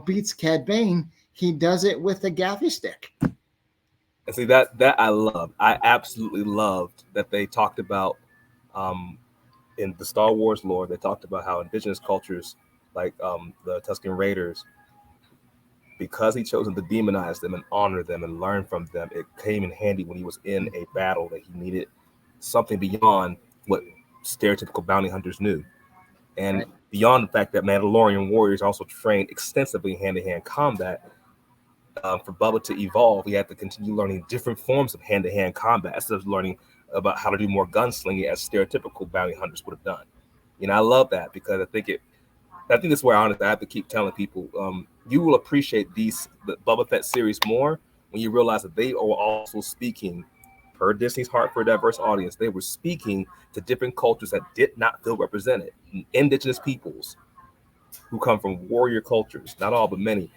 beats Cad Bane, he does it with a gaffy stick. And see, that I love. I absolutely loved that they talked about in the Star Wars lore. They talked about how indigenous cultures, like the Tuscan Raiders, because he chose to demonize them and honor them and learn from them, it came in handy when he was in a battle that he needed something beyond what stereotypical bounty hunters knew. And right. Beyond the fact that Mandalorian warriors also trained extensively in hand-to-hand combat, for Bubba to evolve, he had to continue learning different forms of hand-to-hand combat instead of learning about how to do more gunslinging as stereotypical bounty hunters would have done. I love that because I think that's where honestly I have to keep telling people, you will appreciate the Boba Fett series more when you realize that they are also speaking, per Disney's Heart for a Diverse Audience, they were speaking to different cultures that did not feel represented. Indigenous peoples who come from warrior cultures, not all, but many.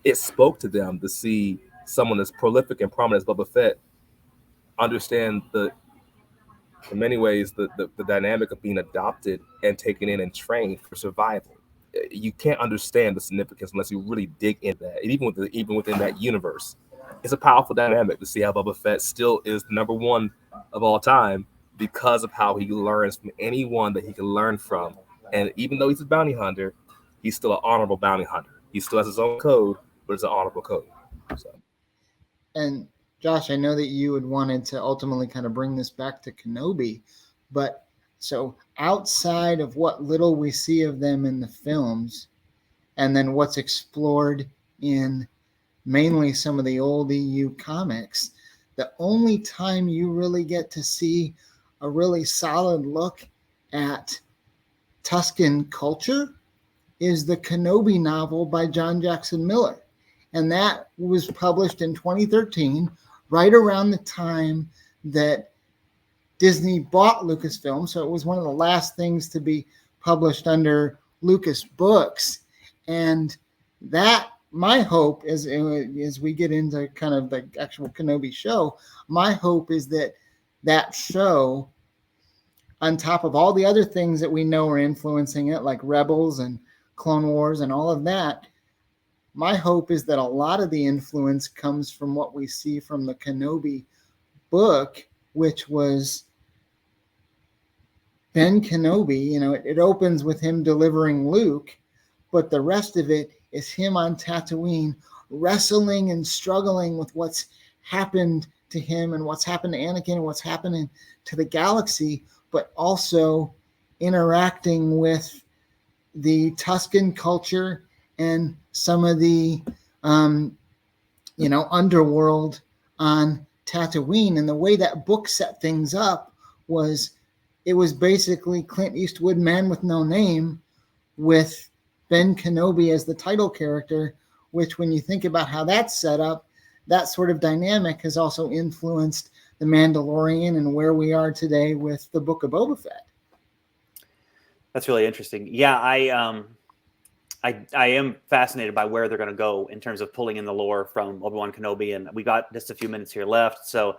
It spoke to them to see someone as prolific and prominent as Boba Fett understand in many ways, the dynamic of being adopted and taken in and trained for survival. You can't understand the significance unless you really dig into that. And even within that universe, it's a powerful dynamic to see how Boba Fett still is the number one of all time because of how he learns from anyone that he can learn from. And even though he's a bounty hunter, he's still an honorable bounty hunter. He still has his own code, but it's an honorable code. So. And Josh, I know that you had wanted to ultimately kind of bring this back to Kenobi, but so outside of what little we see of them in the films, and then what's explored in mainly some of the old EU comics, the only time you really get to see a really solid look at Tuscan culture is the Kenobi novel by John Jackson Miller. And that was published in 2013, right around the time that Disney bought Lucasfilm. So it was one of the last things to be published under Lucas Books. And that, my hope is, as we get into kind of the actual Kenobi show, my hope is that that show, on top of all the other things that we know are influencing it, like Rebels and Clone Wars and all of that, my hope is that a lot of the influence comes from what we see from the Kenobi book, which was Ben Kenobi. It opens with him delivering Luke, but the rest of it is him on Tatooine wrestling and struggling with what's happened to him and what's happened to Anakin and what's happening to the galaxy, but also interacting with the Tuscan culture and some of the, underworld on Tatooine. And the way that book set things up was, it was basically Clint Eastwood, Man with No Name, with Ben Kenobi as the title character, which when you think about how that's set up, that sort of dynamic has also influenced The Mandalorian and where we are today with the Book of Boba Fett. That's really interesting. Yeah, I am fascinated by where they're going to go in terms of pulling in the lore from Obi-Wan Kenobi, and we got just a few minutes here left. So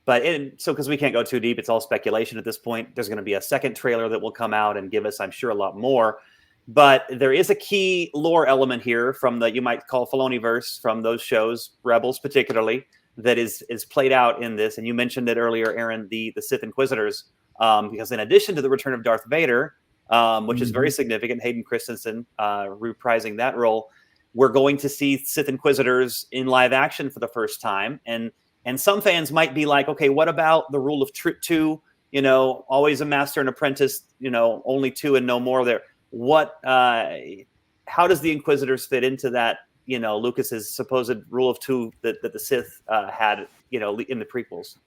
because we can't go too deep, it's all speculation at this point. There's going to be a second trailer that will come out and give us, I'm sure, a lot more. But there is a key lore element here from you might call Filoniverse, from those shows, Rebels particularly, that is played out in this. And you mentioned it earlier, Aaron, the Sith Inquisitors, because in addition to the return of Darth Vader, which is very significant, Hayden Christensen reprising that role, we're going to see Sith Inquisitors in live action for the first time. And some fans might be like, okay, what about the rule of two? Always a master and apprentice, only two and no more there. How does the Inquisitors fit into that Lucas's supposed rule of two that the Sith had, in the prequels.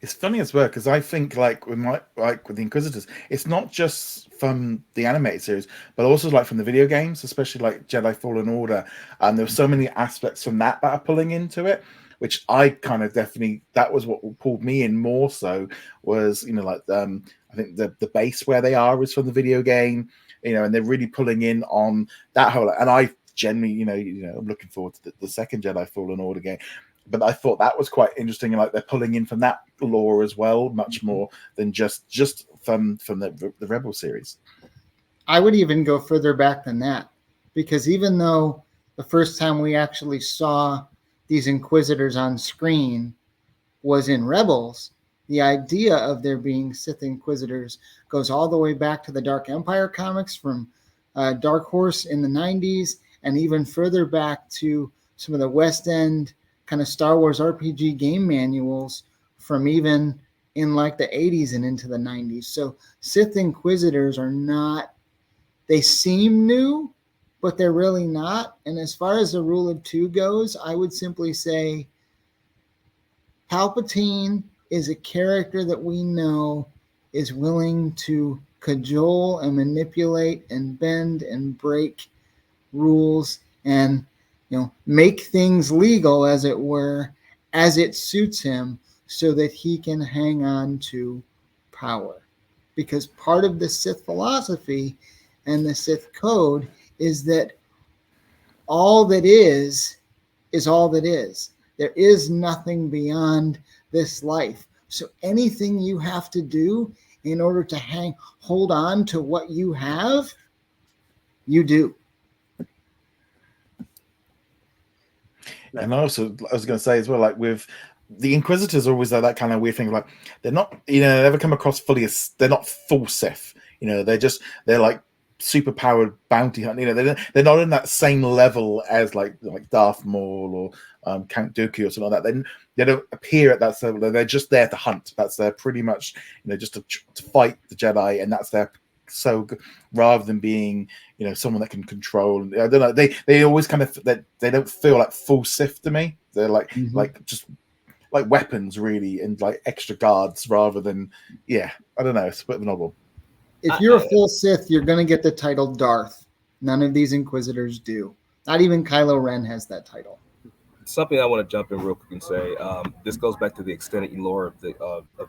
It's funny as well because I think like with the Inquisitors, it's not just from the animated series, but also like from the video games, especially like Jedi Fallen Order. And there's so many aspects from that are pulling into it, which I kind of definitely, that was what pulled me in more so was, I think the base where they are is from the video game, and they're really pulling in on that whole, and I generally, I'm looking forward to the second Jedi Fallen Order game. But I thought that was quite interesting, and like they're pulling in from that lore as well, much more than just from the Rebel series. I would even go further back than that, because even though the first time we actually saw these Inquisitors on screen was in Rebels, the idea of there being Sith Inquisitors goes all the way back to the Dark Empire comics from Dark Horse in the 90s, and even further back to some of the West End kind of Star Wars RPG game manuals from even in like the 80s and into the 90s. So Sith Inquisitors are not, they seem new, but they're really not. And as far as the rule of two goes, I would simply say Palpatine is a character that we know is willing to cajole and manipulate and bend and break rules and make things legal, as it were, as it suits him, so that he can hang on to power. Because part of the Sith philosophy and the Sith code is that all that is all that is. There is nothing beyond this life. So anything you have to do in order to hold on to what you have, you do. And also, I was going to say as well, like with the Inquisitors, always that kind of weird thing. Like they're not, they never come across fully as, they're not full Sith. They're like super powered bounty hunter. They're not in that same level as like Darth Maul or Count Dooku or something like that. They don't appear at that level. They're just there to hunt. That's their pretty much, just to fight the Jedi, and that's their. So rather than being someone that can control, I don't know, they always kind of they don't feel like full Sith to me. They're like just like weapons really, and like extra guards rather than I don't know, it's a bit of an oddball. If you're a full Sith, you're going to get the title Darth. None of these Inquisitors do. Not even Kylo Ren has that title. Something I want to jump in real quick and say, this goes back to the extended lore of the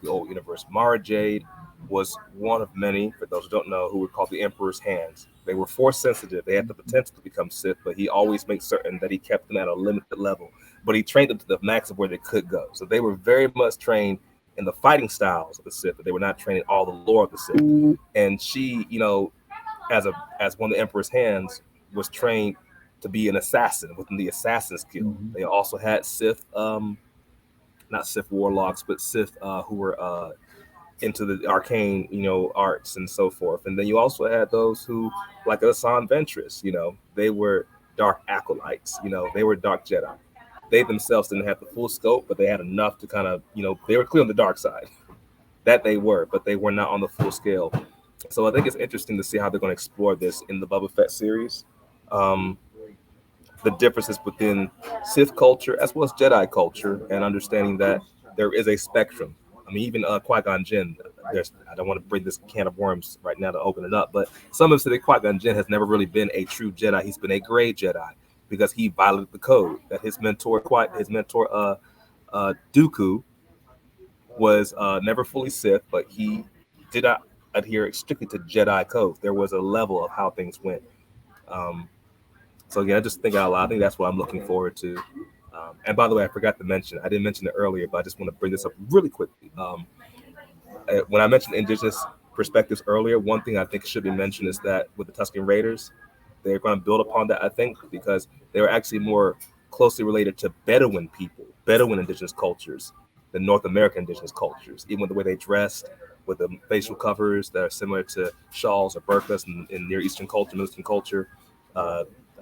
old universe. Mara Jade was one of many, for those who don't know, who were called the Emperor's Hands. They were force sensitive. They had the potential to become Sith, but he always made certain that he kept them at a limited level. But he trained them to the max of where they could go. So they were very much trained in the fighting styles of the Sith, but they were not trained in all the lore of the Sith. And she, as one of the Emperor's Hands, was trained to be an assassin within the assassin skill. They also had Sith, not Sith warlocks, but Sith who were into the arcane, arts and so forth. And then you also had those who, like Asan Ventress, they were dark acolytes, they were dark Jedi. They themselves didn't have the full scope, but they had enough to kind of, they were clear on the dark side. That they were, but they were not on the full scale. So I think it's interesting to see how they're going to explore this in the Boba Fett series. The differences within Sith culture as well as Jedi culture, and understanding that there is a spectrum. I mean, even Qui-Gon Jinn, I don't want to bring this can of worms right now to open it up, but some have said that Qui-Gon Jinn has never really been a true Jedi. He's been a gray Jedi because he violated the code. That his mentor Dooku was never fully Sith, but he did not adhere strictly to Jedi code. There was a level of how things went. So I just think out loud. I think that's what I'm looking forward to. And by the way, I forgot to mention, I didn't mention it earlier, but I just want to bring this up really quickly. When I mentioned indigenous perspectives earlier, one thing I think should be mentioned is that with the Tuscan Raiders, they're going to build upon that, I think, because they were actually more closely related to Bedouin people, Bedouin indigenous cultures, than North American indigenous cultures, even with the way they dressed, with the facial covers that are similar to shawls or burqas in Near Eastern culture, Middle Eastern culture.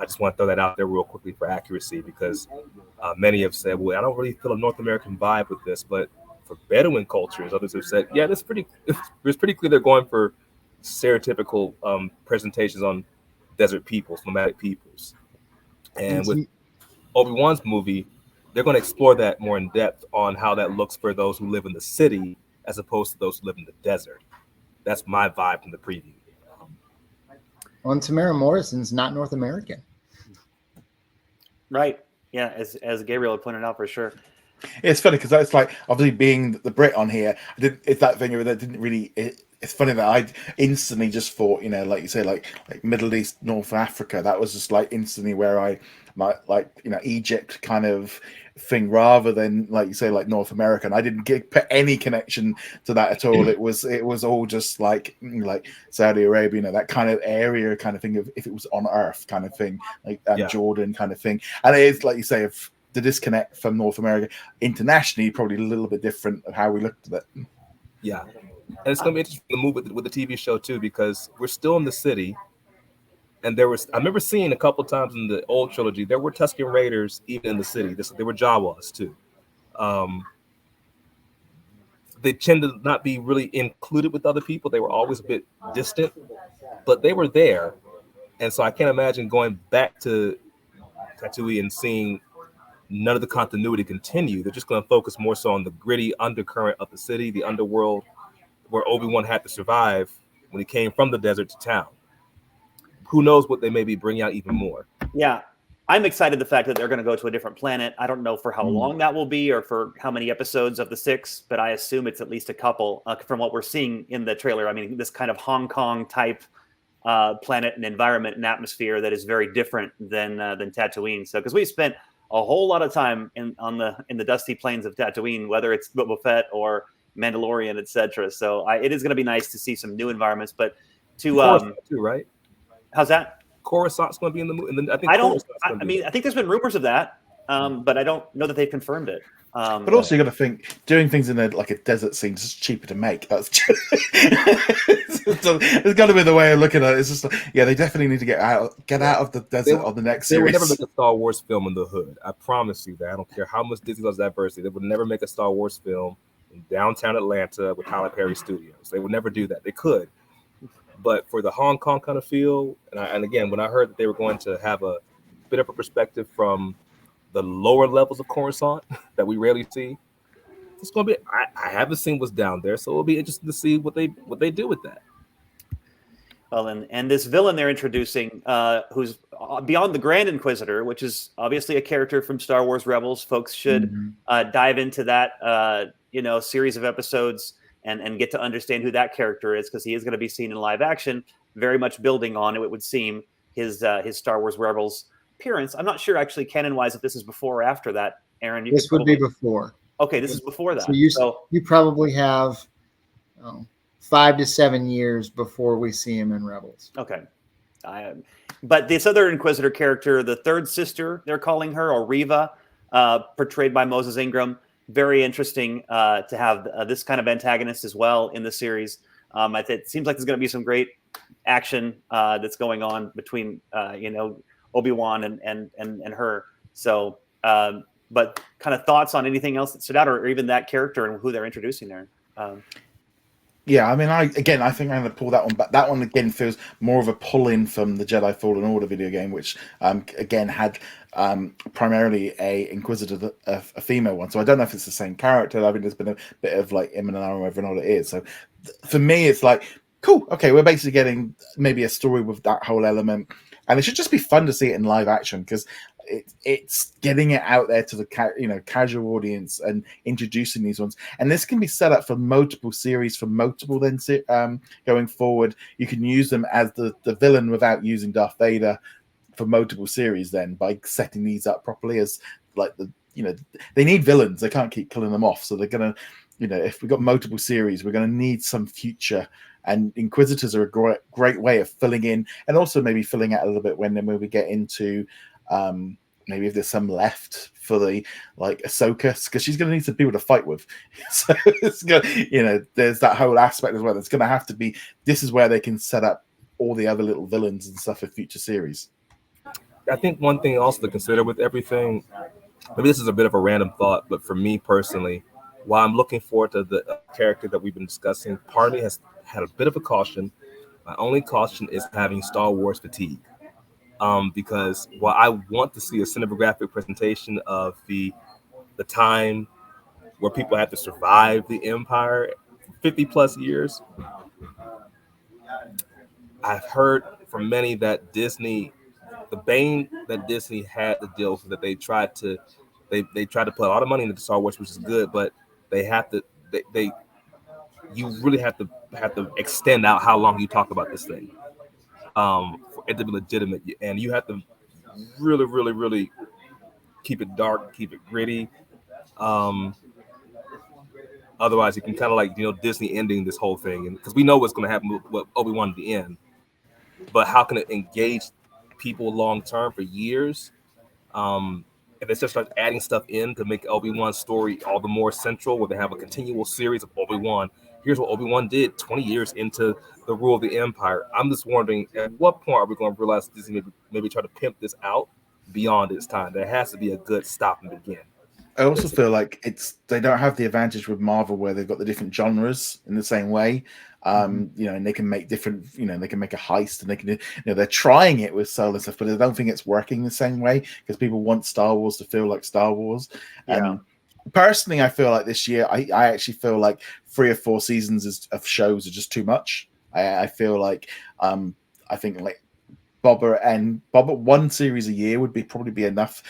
I just want to throw that out there real quickly for accuracy, because many have said, well, I don't really feel a North American vibe with this, but for Bedouin cultures, others have said, yeah, it's pretty clear they're going for stereotypical presentations on desert peoples, nomadic peoples. And with Obi-Wan's movie, they're going to explore that more in depth on how that looks for those who live in the city as opposed to those who live in the desert. That's my vibe from the preview. And Tamara Morrison's not North American. Right. Yeah, as Gabriel had pointed out, for sure. It's funny because it's like, obviously being the Brit on here, it's that thing that didn't really. It's funny that I instantly just thought, like you say, like Middle East, North Africa. That was just like instantly where I like Egypt kind of thing, rather than like you say, like North America. And I didn't put any connection to that at all. It was all just like Saudi Arabia, that kind of area, kind of thing of if it was on Earth, kind of thing, like Jordan, kind of thing. And it is like you say, if the disconnect from North America internationally, probably a little bit different of how we looked at it. Yeah. And it's going to be interesting to move with the TV show too, because we're still in the city. And I remember seeing a couple of times in the old trilogy, there were Tuscan Raiders even in the city. There were Jawas too. They tend to not be really included with other people. They were always a bit distant, but they were there. And so I can't imagine going back to Tatooine and seeing none of the continuity continue. They're just going to focus more so on the gritty undercurrent of the city, the underworld, where Obi-Wan had to survive when he came from the desert to town. Who knows what they may be bringing out even more. Yeah, I'm excited the fact that they're going to go to a different planet. I don't know for how long that will be or for how many episodes of the 6, but I assume it's at least a couple from what we're seeing in the trailer. I mean, this kind of Hong Kong type planet and environment and atmosphere that is very different than Tatooine. So, because we spent a whole lot of time in the dusty plains of Tatooine, whether it's Boba Fett or Mandalorian, etc. So it is going to be nice to see some new environments. But Coruscant too, right? How's that? Coruscant's going to be in the movie. And I think there's been rumors of that, but I don't know that they've confirmed it. But also you got to think doing things in a desert scene is just cheaper to make. That's it's got to be the way of looking at it. It's just they definitely need to get out of the desert on the next series. They would never make a Star Wars film in the hood. I promise you that. I don't care how much Disney loves diversity. They would never make a Star Wars film in downtown Atlanta with Tyler Perry Studios. They would never do that. They could, but for the Hong Kong kind of feel, and again, when I heard that they were going to have a bit of a perspective from the lower levels of Coruscant that we rarely see, it's going to be. I haven't seen what's down there, so it'll be interesting to see what they do with that. Well, and this villain they're introducing, who's beyond the Grand Inquisitor, which is obviously a character from Star Wars Rebels. Folks should dive into that, series of episodes and get to understand who that character is, because he is going to be seen in live action, very much building on it would seem his Star Wars Rebels appearance. I'm not sure actually canon-wise if this is before or after that. Aaron, this would be before. Okay, this is before that. So you probably have 5 to 7 years before we see him in Rebels. Okay. But this other Inquisitor character, the third sister, they're calling her, or Reva, portrayed by Moses Ingram. Very interesting to have this kind of antagonist as well in the series. It seems like there's going to be some great action that's going on between, Obi-Wan and her. So, but kind of thoughts on anything else that stood out, or even that character and who they're introducing there. Yeah, I mean, I think I'm going to pull that one back. That one, again, feels more of a pull-in from the Jedi Fallen Order video game, which, again, had primarily a Inquisitor, a female one. So I don't know if it's the same character. I think there's been a bit of, imminent on whether or not it is. So for me, it's like, cool, okay, we're basically getting maybe a story with that whole element. And it should just be fun to see it in live action, because it's getting it out there to the casual audience and introducing these ones. And this can be set up for multiple series, for multiple going forward. You can use them as the villain without using Darth Vader for multiple series then, by setting these up properly as they need villains. They can't keep killing them off. So they're going to, if we've got multiple series, we're going to need some future. And Inquisitors are a great way of filling in, and also maybe filling out a little bit when we get into maybe if there's some left for the Ahsoka, because she's going to need some people to fight with. So it's there's that whole aspect as well. It's going to have to be. This is where they can set up all the other little villains and stuff for future series. I think one thing also to consider with everything, maybe this is a bit of a random thought, but for me personally, while I'm looking forward to the character that we've been discussing, part of me has had a bit of a caution. My only caution is having Star Wars fatigue. because while I want to see a cinematographic presentation of the time where people had to survive the Empire for 50 plus years, I've heard from many that Disney, the bane that Disney had to deal with, that they tried to put a lot of money into Star Wars, which is good, but they have to they you really have to extend out how long you talk about this thing, for it to be legitimate, and you have to really, really, really keep it dark, keep it gritty. Otherwise, you can kind of like, Disney ending this whole thing, and because we know what's going to happen with Obi-Wan at the end, but how can it engage people long term for years? If it's just start adding stuff in to make Obi-Wan's story all the more central, where they have a continual series of Obi-Wan. Here's what Obi-Wan did 20 years into the rule of the Empire. I'm just wondering, at what point are we going to realize Disney maybe try to pimp this out beyond its time? There has to be a good stop and begin. I also feel like they don't have the advantage with Marvel where they've got the different genres in the same way. And they can make different, they can make a heist, and they can, they're trying it with Solo stuff, but I don't think it's working the same way because people want Star Wars to feel like Star Wars. Yeah. And personally, I feel like this year, I actually feel like 3 or 4 seasons of shows are just too much. I feel like, I think like Boba one series a year would probably be enough.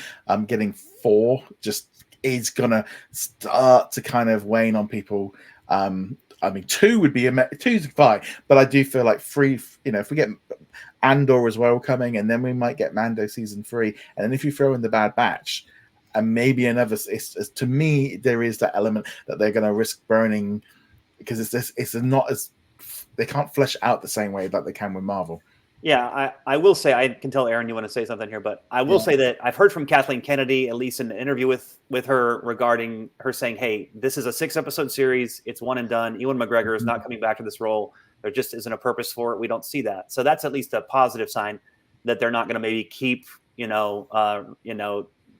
Getting 4 just is gonna start to kind of wane on people. I mean, 2 would be 2's fine, but I do feel like 3. If we get Andor as well coming, and then we might get Mando season 3, and then if you throw in the Bad Batch, and maybe another, to me there is that element that they're going to risk burning because it's not as they can't flesh out the same way that they can with Marvel. Yeah, I will say, I can tell Aaron you want to say something here, but I will say that I've heard from Kathleen Kennedy, at least in an interview with her, regarding her saying, hey, this is a 6-episode series. It's one and done. Ewan McGregor is not coming back to this role. There just isn't a purpose for it. We don't see that. So that's at least a positive sign that they're not going to maybe keep,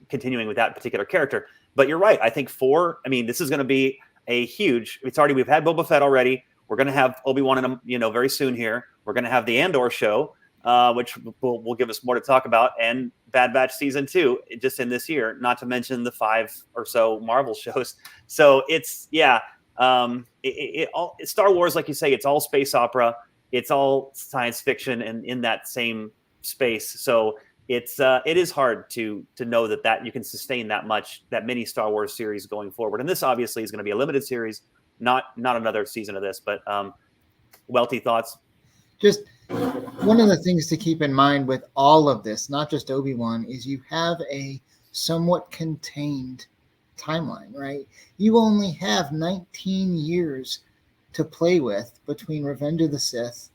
continuing with that particular character. But you're right. I think 4, this is going to be a huge, we've had Boba Fett already. We're going to have Obi-Wan, very soon here. We're going to have the Andor show, which will give us more to talk about, and Bad Batch season 2 just in this year. Not to mention the 5 or so Marvel shows. So it's Star Wars, like you say, it's all space opera. It's all science fiction, and in that same space. So it is hard to know that you can sustain that many Star Wars series going forward. And this obviously is going to be a limited series. Not another season of this, but Welty, thoughts? Just one of the things to keep in mind with all of this, not just Obi-Wan, is you have a somewhat contained timeline, right? You only have 19 years to play with between Revenge of the Sith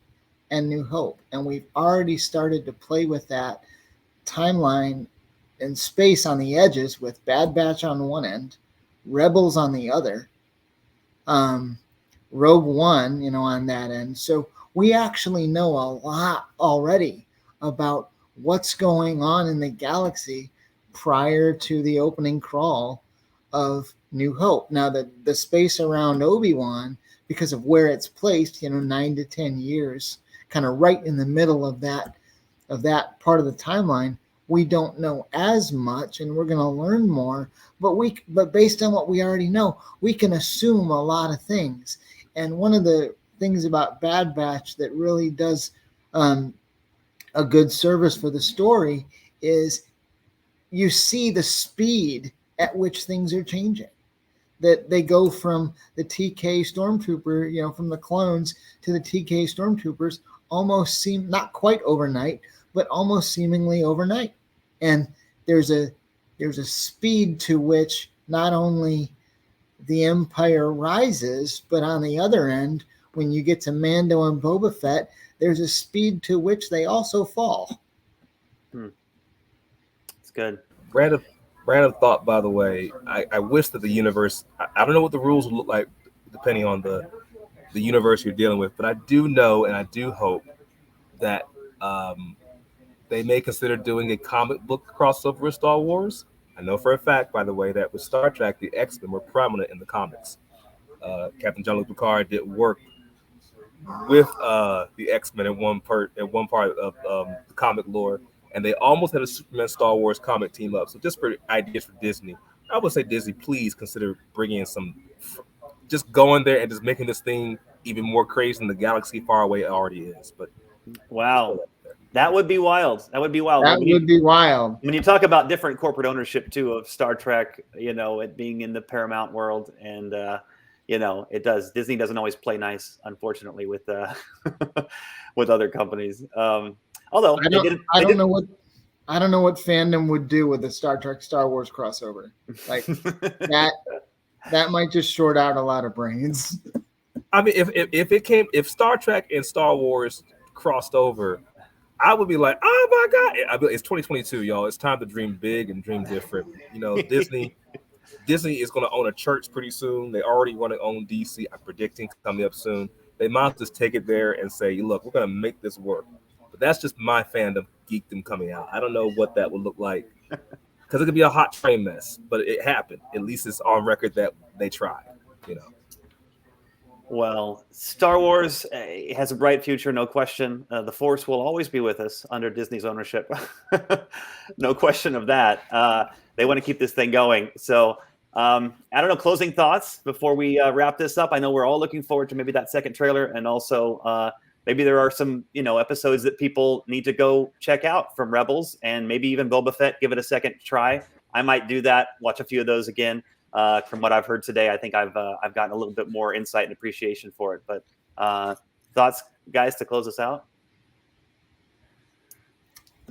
and New Hope, and we've already started to play with that timeline and space on the edges with Bad Batch on one end, Rebels on the other, Rogue One, on that end. So we actually know a lot already about what's going on in the galaxy prior to the opening crawl of New Hope. Now, the space around Obi-Wan, because of where it's placed, 9 to 10 years, kind of right in the middle of that part of the timeline, we don't know as much, and we're going to learn more. But based on what we already know, we can assume a lot of things. And one of the things about Bad Batch that really does a good service for the story is you see the speed at which things are changing. That they go from the TK Stormtrooper, from the clones to the TK Stormtroopers, almost seem not quite overnight, but almost seemingly overnight. And there's a speed to which not only the Empire rises, but on the other end, when you get to Mando and Boba Fett, there's a speed to which they also fall. It's good. Random thought, by the way. I wish that the universe, I don't know what the rules will look like depending on the universe you're dealing with, but I do know and I do hope that they may consider doing a comic book crossover with Star Wars. I know for a fact, by the way, that with Star Trek, the X-Men were prominent in the comics. Captain Jean-Luc Picard did work with the X-Men at one part of the comic lore, and they almost had a Superman Star Wars comic team up. So just for ideas for Disney, I would say Disney, please consider bringing in some, just going there and just making this thing even more crazy than the galaxy far away it already is. But wow, that would be wild. That would be wild. That would be wild. When you talk about different corporate ownership too of Star Trek, it being in the Paramount world, and Disney doesn't always play nice, unfortunately, with with other companies. Although I don't know what fandom would do with a Star Trek Star Wars crossover. Like that might just short out a lot of brains. I mean, if Star Trek and Star Wars crossed over, I would be like, oh my God. It's 2022, y'all. It's time to dream big and dream different. Disney is going to own a church pretty soon. They already want to own DC. I'm predicting coming up soon. They might just take it there and say, look, we're going to make this work. But that's just my fandom geekdom coming out. I don't know what that would look like, because it could be a hot train mess, but it happened. At least it's on record that they tried, Well, Star Wars has a bright future, no question. The Force will always be with us under Disney's ownership. No question of that. They want to keep this thing going. So, I don't know, closing thoughts before we wrap this up. I know we're all looking forward to maybe that second trailer, and also maybe there are some, episodes that people need to go check out from Rebels, and maybe even Boba Fett, give it a second try. I might do that, watch a few of those again. From what I've heard today, I think I've gotten a little bit more insight and appreciation for it. But thoughts, guys, to close us out?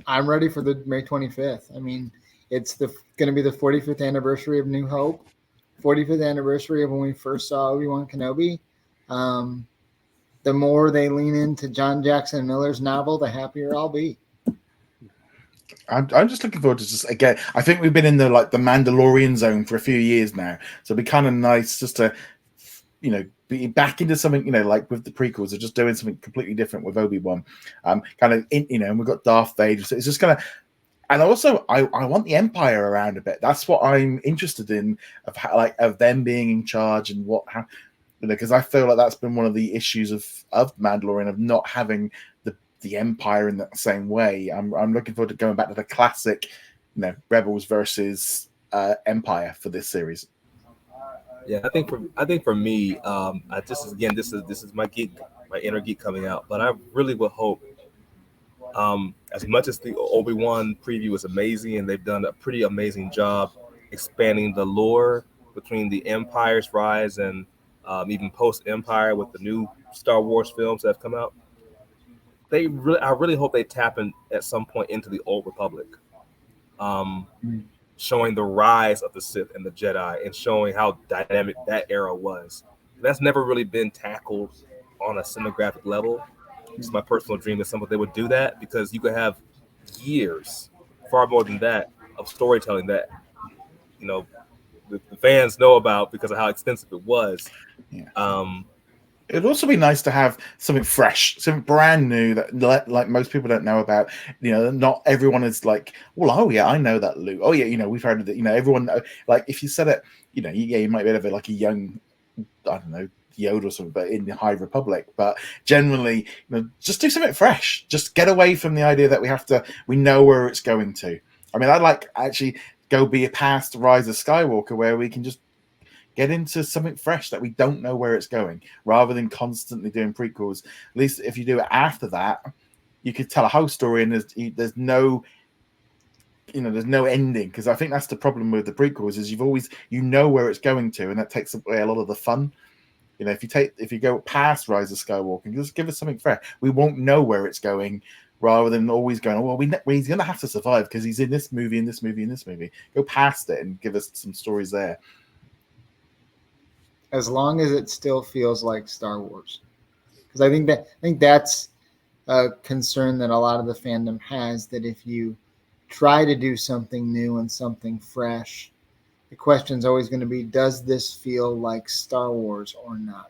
I'm ready for the May 25th. I mean, it's going to be the 45th anniversary of New Hope, 45th anniversary of when we first saw Obi-Wan Kenobi. The more they lean into John Jackson Miller's novel, the happier I'll be. I'm just looking forward to just, again, I think we've been in the Mandalorian zone for a few years now, so it'd be kind of nice just to be back into something, like with the prequels, or just doing something completely different with Obi-Wan, and we've got Darth Vader, so it's just gonna, and also I want the Empire around a bit. That's what I'm interested in, of them being in charge, and because I feel like that's been one of the issues of Mandalorian, of not having the Empire in that same way. I'm looking forward to going back to the classic, Rebels versus Empire for this series. Yeah, I think for me, this is my inner geek coming out. But I really would hope, as much as the Obi-Wan preview is amazing, and they've done a pretty amazing job expanding the lore between the Empire's rise and even post-Empire with the new Star Wars films that have come out. I really hope they tap in at some point into the Old Republic, showing the rise of the Sith and the Jedi, and showing how dynamic that era was. That's never really been tackled on a cinematographic level. It's my personal dream that they would do that, because you could have years, far more than that, of storytelling that the fans know about because of how extensive it was. Yeah. It'd also be nice to have something fresh, something brand new that like most people don't know about. Not everyone is like, well, oh yeah, I know that Luke. Oh yeah, we've heard of it. Everyone, like if you said it, you might be able to like a young, I don't know, Yoda or something, but in the High Republic. But generally, just do something fresh. Just get away from the idea that we know where it's going to. I mean, I'd like actually go be past Rise of Skywalker, where we can just get into something fresh that we don't know where it's going, rather than constantly doing prequels. At least if you do it after that, you could tell a whole story, and there's no ending. Because I think that's the problem with the prequels, is you've always where it's going to, and that takes away a lot of the fun. If you go past Rise of Skywalker, just give us something fresh. We won't know where it's going, rather than always going, well, he's going to have to survive because he's in this movie, in this movie, in this movie. Go past it and give us some stories there. As long as it still feels like Star Wars, because I think that's a concern that a lot of the fandom has, that if you try to do something new and something fresh, the question is always going to be, does this feel like Star Wars or not,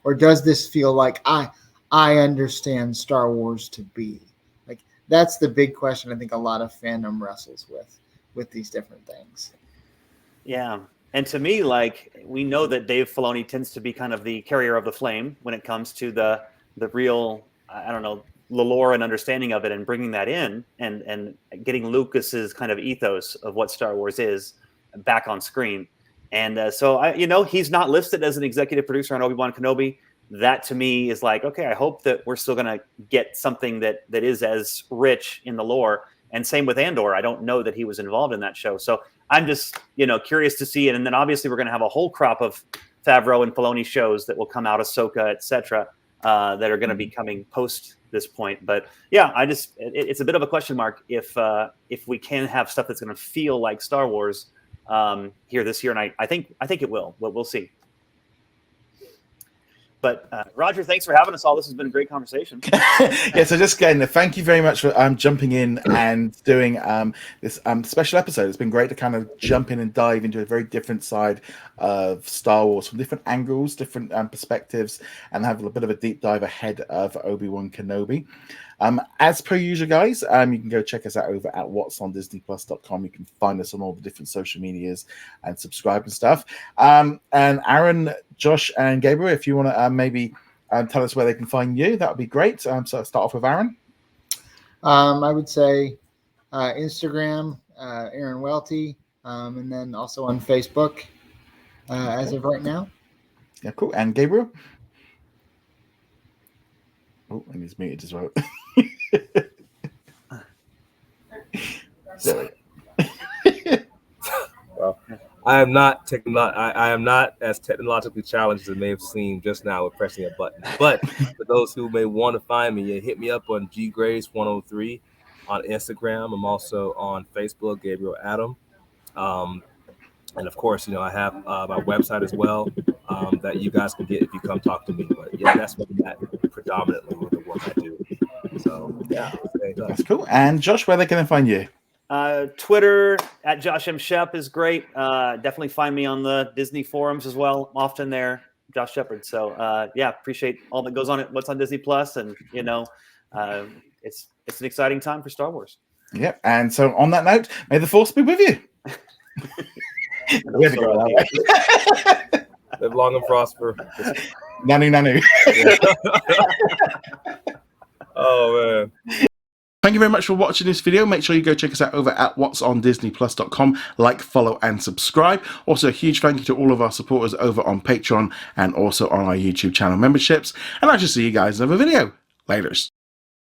or does this feel like I understand Star Wars to be? Like, that's the big question I think a lot of fandom wrestles with these different things. Yeah. And to me, we know that Dave Filoni tends to be kind of the carrier of the flame when it comes to the real, I don't know, the lore and understanding of it and bringing that in and getting Lucas's kind of ethos of what Star Wars is back on screen. And so he's not listed as an executive producer on Obi-Wan Kenobi. That to me is like, okay, I hope that we're still going to get something that is as rich in the lore. And same with Andor. I don't know that he was involved in that show. So I'm just, curious to see it. And then obviously we're going to have a whole crop of Favreau and Filoni shows that will come out, Ahsoka, etc., that are going to be coming post this point. But yeah, it's a bit of a question mark if we can have stuff that's going to feel like Star Wars here this year. And I think it will. We'll see. But Roger, thanks for having us all. This has been a great conversation. Yeah, so just again, thank you very much for jumping in and doing this special episode. It's been great to kind of jump in and dive into a very different side of Star Wars from different angles, different perspectives, and have a bit of a deep dive ahead of Obi-Wan Kenobi. As per usual, guys, you can go check us out over at whatsondisneyplus.com. You can find us on all the different social medias and subscribe and stuff. And Aaron, Josh, and Gabriel, if you want to maybe tell us where they can find you, that would be great. So start off with Aaron. I would say Instagram, Aaron Welty, and then also on Facebook as of right now. Yeah, cool. And Gabriel? Oh, and he's muted as well. Well, I am not I am not as technologically challenged as it may have seemed just now with pressing a button. But for those who may want to find me, hit me up on ggraves103 on Instagram. I'm also on Facebook, Gabriel Adam. And of course, I have my website as well that you guys can get if you come talk to me. But yeah, that's what that predominantly with the work I do. So yeah, that's cool. And Josh, where they can find you? Twitter at Josh M. Shep is great. Definitely find me on the Disney forums as well. I'm often there, Josh Shepard. So yeah, appreciate all that goes on at What's on Disney Plus, and it's an exciting time for Star Wars. Yep. And so on that note, may the Force be with you. We have to go that way. Live long and prosper. Nanu. Oh man. Thank you very much for watching this video. Make sure you go check us out over at whatsondisneyplus.com. Like, follow, and subscribe. Also, a huge thank you to all of our supporters over on Patreon and also on our YouTube channel memberships. And I shall see you guys in another video. Laters.